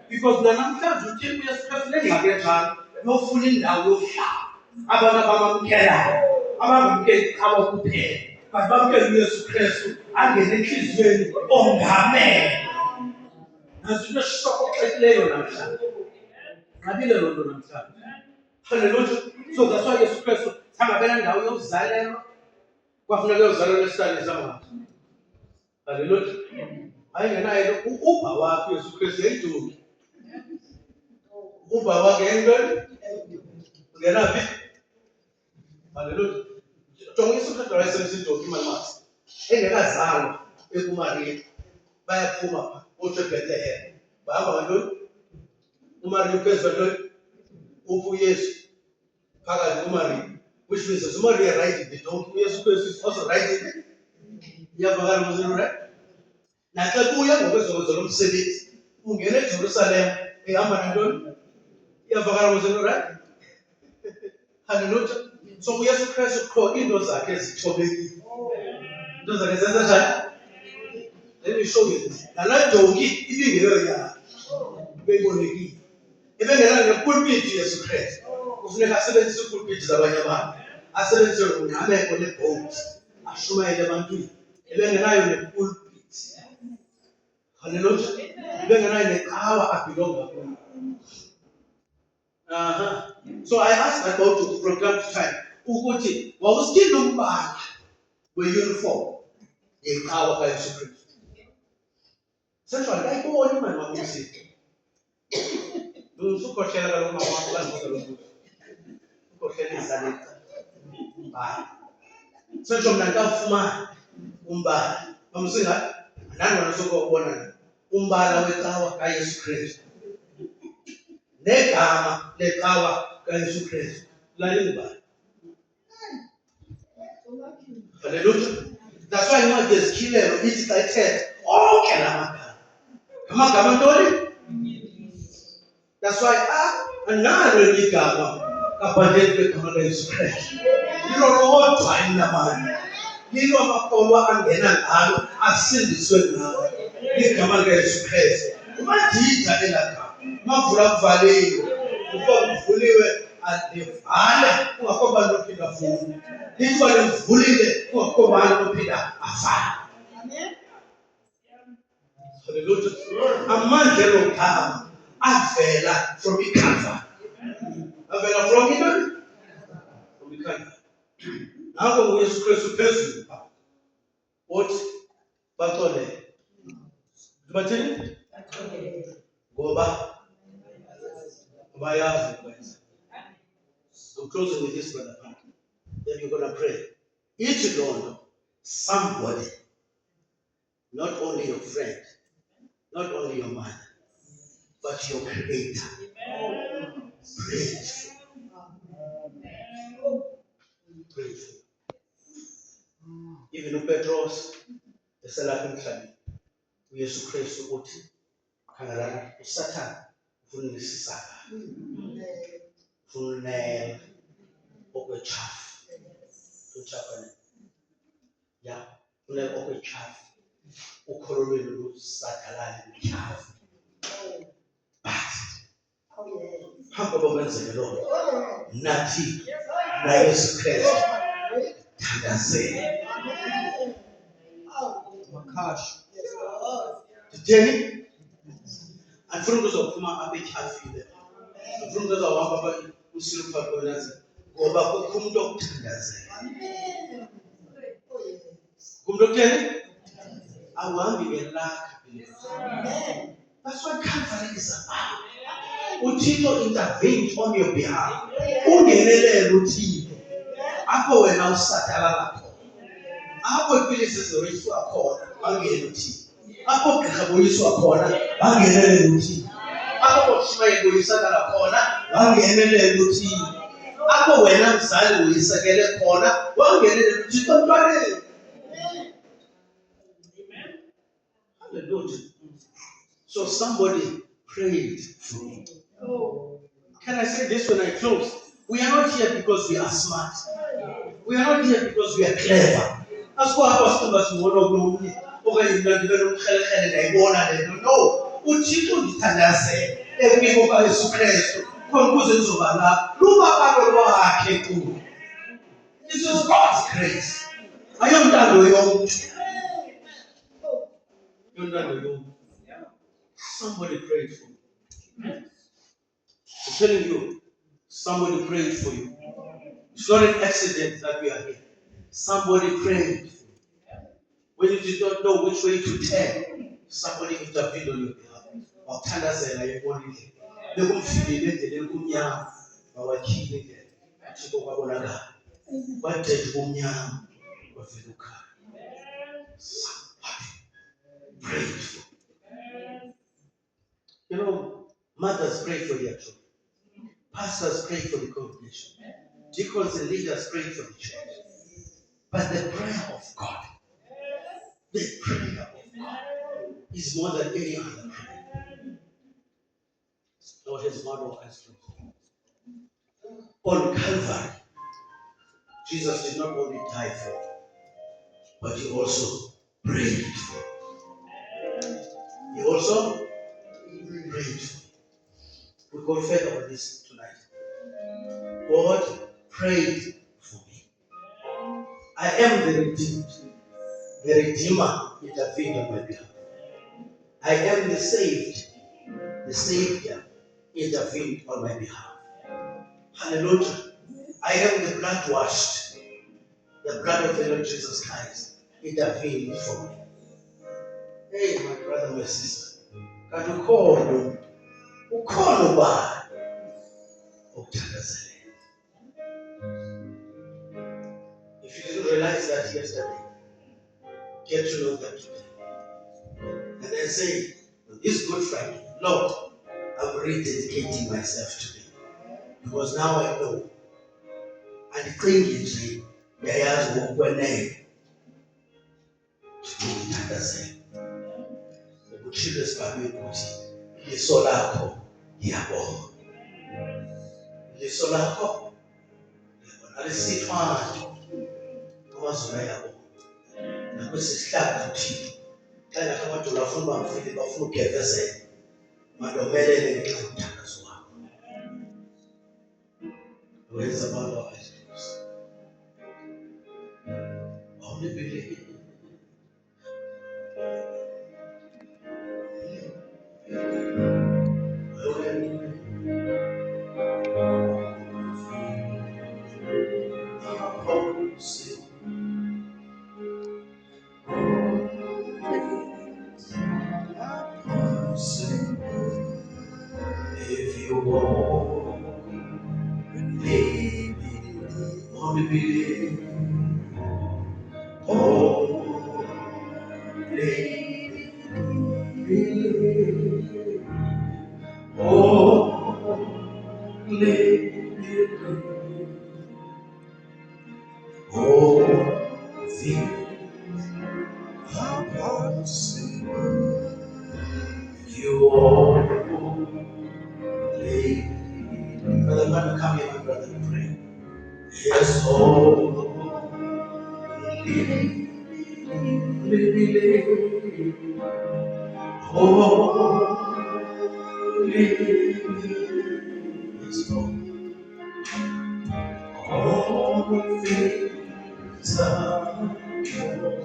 Because nanamhlanje uThixo uYesu Kristu nengxaki enjalo yofuna indawo yokuhlala. Abantu abamamkelayo, abangamkeli qhawe kuphela, but bamkele uYesu Kristu angene enhliziyweni ongamele. Nasi into eshokoxekileyo namhlanje. Nqabile loo nto namhlanje. Hallelujah. So that's why uYesu Kristu angabela ndawo yokuzalelwa. Kwafuneka uyozalelwa esitalini samanje. Hallelujah. Ayingenayo ubha wakhe uYesu Kristu yayidumbi. Ubha wakhe yayintoni? Ungenaphi? Hallelujah. Jonga uYesu Kristu wayesebenzisa imali masi. Engekazalwa ekuMariya. Bayaphuma phaa otsho eBhetlehem. Bahamba ngantoni? uMariya uphezu kwantoni? Uphi uYesu phakathi kuMariya. Which means that uMariya riding the donkey. uYesu Kristu is also riding it. Iyavakala mosele, right? Naxa kuya ngokwezozo lomsebenzi ungena eJerusalem ehamba nantoni? Iyavakala mosele, right? Hallelujah. So uYesu Kristu qho into zakhe ezithobekile. Into zakhe zenza njani? Let me show you this. Nalaa donki ibingeyo yakhe. Beyibolekile. Ebengena nepulpit uYesu Kristu. Kufuneka asebenzise iipulpiti zabanye abantu. Asebenzise ungqameko lebhowuti. Ashumayele ebantwini. Ebengenayo nepulpit. Hallelujah. Ebengenayo neqhawa abhilonga kuyo. So I asked my daughter from time to time, ukuthi wawusithi umbala we-uniform yeqhawe kaYesu Kristu. Sexual ayiboni manje makusithi. Usukhohlela kaloku mama wakho kanjalo lokho. Ukhohlela izaleka. Bye. Sexual mna ngafumana umbala. Mamsinga nani wena sokubona umbala weqhawe kaYesu Kristu. Negama leqhawe kaYesu Kristu. Lalini ba? Hallelujah. That's why incwadi yezikhilelo ithi xa ithetha onke la magama. Amagama ntoni? That's why analo elinye igama ngaphandle kwegama kaYesu Kristu. Lilo lodwa elinamandla. Lilo amakholwa angena ngalo asindiswe ngalo. Igama likaYesu Kristu. Umadida elagama. Mavula kuvalile. Ukuba kuvuliwe alivale kungakho bantu ophinda vula. Lithi livulile kungakho bantu ophinda avale. Amen. Hallelujah. Amandla logama avela from iCalvary. Avela from iCalvary. From iCalvary. Nango uYesu Kristu phezulu. Uthi baxolele. Bathini? Ngoba bayazi ukwenza. I'm closing with this, brother. Then you're going to pray. Each Lord, somebody, not only your friend, not only your mother, but your creator. Pray. Pray. Even Petros, the Salafin family, uYesu Kristu uthi khangelani uSathane ufuna isisaka. Ufuna okwechafu. Uchafa ne. Ya, ufuna okwechafu. Ukholo lwenu lusadalane uchafu. Phambi kokwenzeke lokho. Nathi na Yesu Kristu thandazeni. Makash. Thini? Andifuna ukuzophuma apha etyhafile. Andifuna ukuzohamba apha usilupha konazi ngoba kukho umuntu okuthandazela. Kumuntu okutheni? Awuhambi ngelakha. That's what Calvary is about. uThixo intervened on your behalf. Ungenelele uThixo. Apho wena usadala khona. Apho impilisi zoyiswa khona, bangene uThixo. Apho gqirha boyiswa khona, bangenelele uThixo. Apho boshimaya boyisakala khona, bangenelele uThixo. Apho wena mzali uyisekele khona, bangenelele uThixo mntwaneni. Amen. Hallelujah. So somebody prayed for me. Can I say this when I close? We are not here because we are smart. We are not here because we are clever. That's why I was talking about no. uThixo ndithandaze ekubiko kaYesu Kristu khona ukuze ndizoba la lubabalo lwakhe kulo. This is God's grace. Ayomntando yomntu. Yomntando yomntu. Somebody prayed for me. I'm telling you, somebody prayed for you. It's not an accident that we are here. Somebody prayed for you. When you did not know which way to turn, somebody intervened on your behalf. Wathandazela yebonile. Bekumfilile endleleni kumnyama. Bawakhile endlela. Uthixo kwabonakala. Badede kumnyama. Bavela ukhaya. Somebody prayed for you. You know, mothers pray for their children. Pastors pray for the congregation. Deacons and leaders pray for the church. But the prayer of God, is more than any other prayer. Lord has one of us. On Calvary, Jesus did not only die for you, but he also prayed for you. He also prayed for you. We go further on this tonight. God prayed for me. I am the redeemed. The Redeemer intervened on my behalf. I am the saved. The Savior intervened on my behalf. Hallelujah. I am the blood washed. The blood of the Lord Jesus Christ intervened for me. Hey, my brother, my sister. Can you call ubani okuthakazela? If you didn't realize that yesterday, get to know that today. And then say, this Good Friday, Lord, I'm rededicating myself to thee. Because now I know. And clinging yayazi ngokwenene ukuthakazela. Ukuthile esibabeni ukuthi iliso lakho ngiyabona. Iliso lakho ngiyabona. Alisithwani amazulu ayabona. Nakwesisihlanu uThixo. Xa ngathi amadoda afuna bamfile bafuna ugevezela. Mandomelele ngenxa yomthandazo wakho. Wenza abantu abayisikhosi. Only believe. If you won't believe, only believe. Only believe. Only believe. All things are possible. If you only brother, brother, come here, my brother, and pray. Yes, only believe. Only yes, Lord. All things are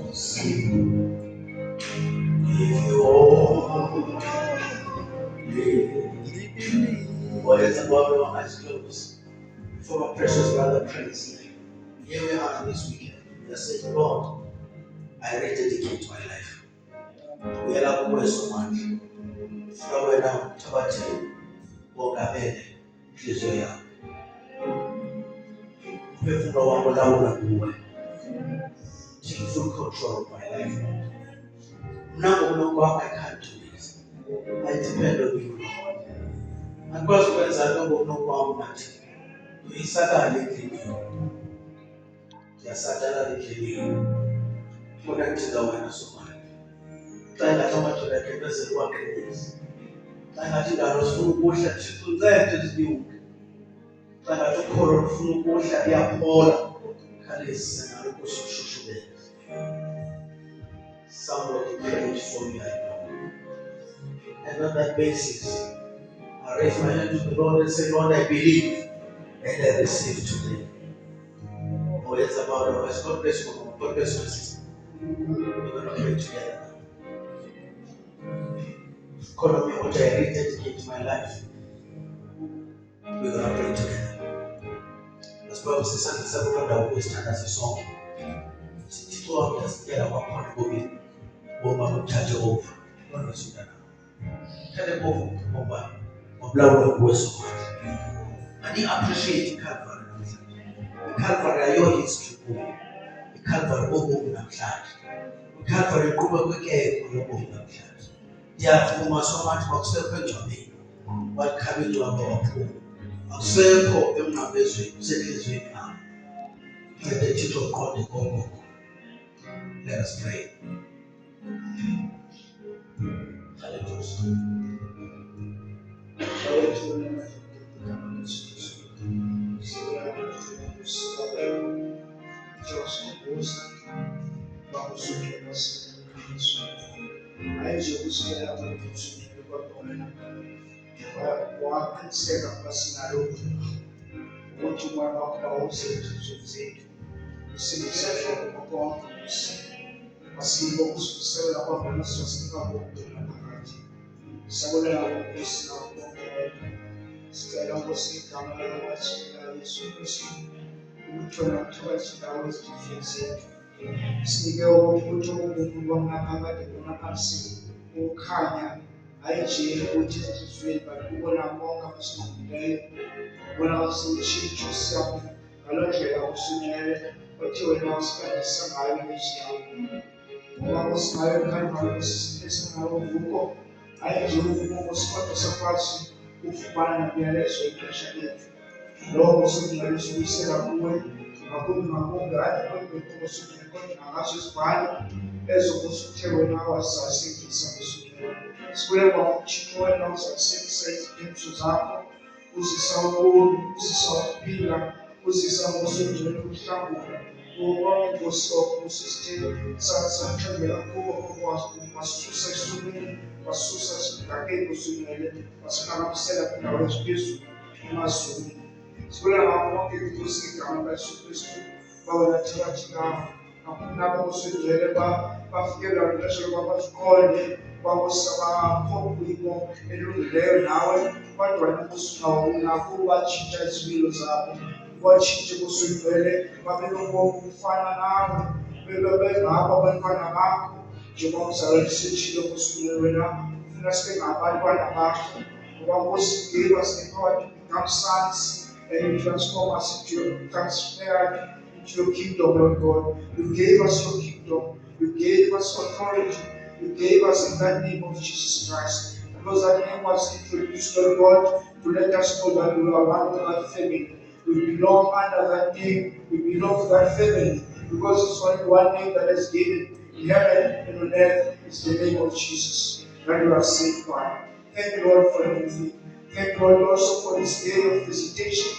possible if you only believe. What is about your eyes closed? For my precious brother, praise Him. Here we are this weekend. We are saying, Lord, I rededicate my life. We are not so much. From now, Tabati, Bogabene, Kizoya. Take full control of my life. Now, no more, I can't do this. I depend on you, Lord. And consequence, I don't know more much. You suddenly kill you. You suddenly kill you. Connect to the one so much. Try to come to the campus and work in this. Try to do that full bullshit to that is you. Try to call full bullshit, yeah, Paula. Somebody prayed for me, I know. And on that basis, I raise my hand to the Lord and say, Lord, I believe and I receive today. Oh, it's about us. God bless you. God bless you, sister. We're going to pray together. Call on me what I rededicate my life. We're going to pray together. As Bible says, something that will stand as a song. It's all just get our point going. Over Jehovah. What was it? Tell them over blood of words of God. And he appreciates Calvary. Calvary, your history. Calvary, over in a cloud. Calvary, over the air, over in a cloud. Therefore, so much of serpent on me. What coming to our poor? A circle, them not this way, say this way now. Let the church of God go. Let us pray. Sicela Nkosi igama lakwathina Yesu Kristu ukuthola phakathi ndawo ezifeni zethu. Sinike ukuthi uNkulunkulu wangaphakathi bonaphansi ukukhanya hayi nje ukuthi ezinhlizweni but ubona konke abasilungileyo. Ubona abasilitshintsho siyabona ngaloo ndlela usunyele othi wena usifundisa ngayo imizwa yakho. Ngoba kusingayo eKhalvari esingayo uvuko hayi nje uvuko kodwa sakwazi ukufumana nomyalezo ixesha lethu. Lowo usungiyalisa ukuyisela kuwe ngakumbi hayi kodwa usungiyalisa kodwa ngaso isibhalo ezokusuthe wena wazasikisa ngesuku. Sibuye kwakuthixo wena uzakusekisa iziphiso zakho uzisa ubuntu uzisa ukuphila uzisa ngosonjeni ukuhlangula Nkosi osisithe sathembela kuwo wasisusa esumini wasisusa esidakeni kusukele wasiphakamisela kwindawo eziphezulu emazulwini. Sibuye ngakho Nkosi igama likaYesu Kristu bawela phakathi nabo osongcwele bafikelwa kwixesha lokuba baziqonde kwakosabakho elungileyo nawe kodwa unako batshintsha izimilo zabo watshintshe kusongcwele babenobomi ufana nawe bengabo abantwana bakho njengoba uzalwane sitshilo kusongcwele wena ufuna sibe ngabantwana bakho ngoba Nkosi gave us the power to become sons and you transform us into your kingdom, Lord God. You gave us your kingdom. You gave us authority. You gave us in that name of Jesus Christ. Because that name was introduced, Lord God, to let us know that we are one of that family. We belong under that name. We belong to that family. Because it's only one name that is given in heaven and on earth is the name of Jesus. That we are saved by. Thank you, Lord, for everything. Thank you, Lord, also for this day of visitation.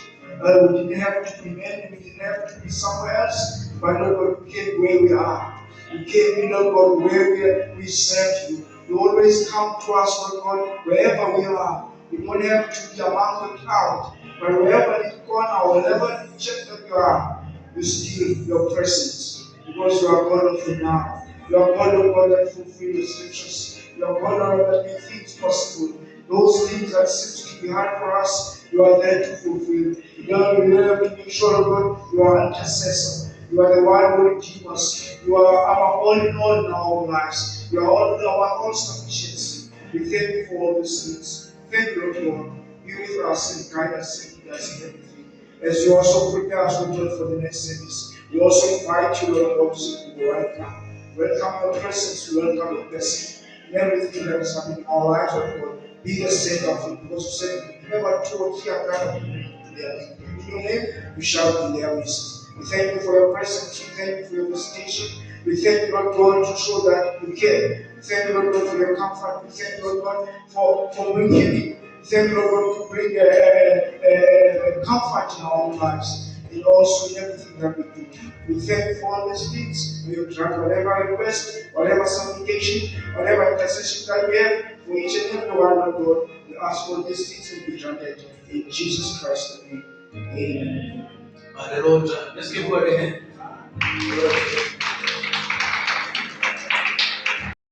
We didn't have to be men, we didn't have to be somewhere else, but Lord God, we came where we are. We came, Lord God, where we serve you. You always come to us, Lord God, wherever we are. We don't have to be among the crowd, but wherever you go or wherever you check that you are, you still your presence, because you are God of the now. You are God, Lord God, that fulfill the scriptures. You are God, Lord, that make things possible. Those things that seem to be hard for us, you are there to fulfill. You have to make sure, Lord, you are intercessor. You are the one who redeems us. You are our all in all in our lives. You are our all sufficiency. We thank you for all these things. Thank you, Lord God. Be with us and guide us and lead us in everything. As you also prepare us, Lord, for the next service, we also invite you, Lord God, to sit right now. Welcome your presence. We welcome your blessing. And everything that is happening in our lives, Lord God, be the center of it. Because you said, never two or three are gathered in your name, we shall be there midst. We thank you for your presence. We thank you for your visitation. We thank you, Lord God, to show that you care. We thank you, Lord God, for your comfort. We thank you, Lord God, for bringing healing. We thank you, Lord God, to bring comfort in our own lives. And also in everything that we do. We thank you for all these things. We have grant whatever request, whatever supplication, whatever intercession that we have for each and every one, Lord God. We ask for these things will be granted in Jesus Christ's name. Amen. Lord, let's give God a hand.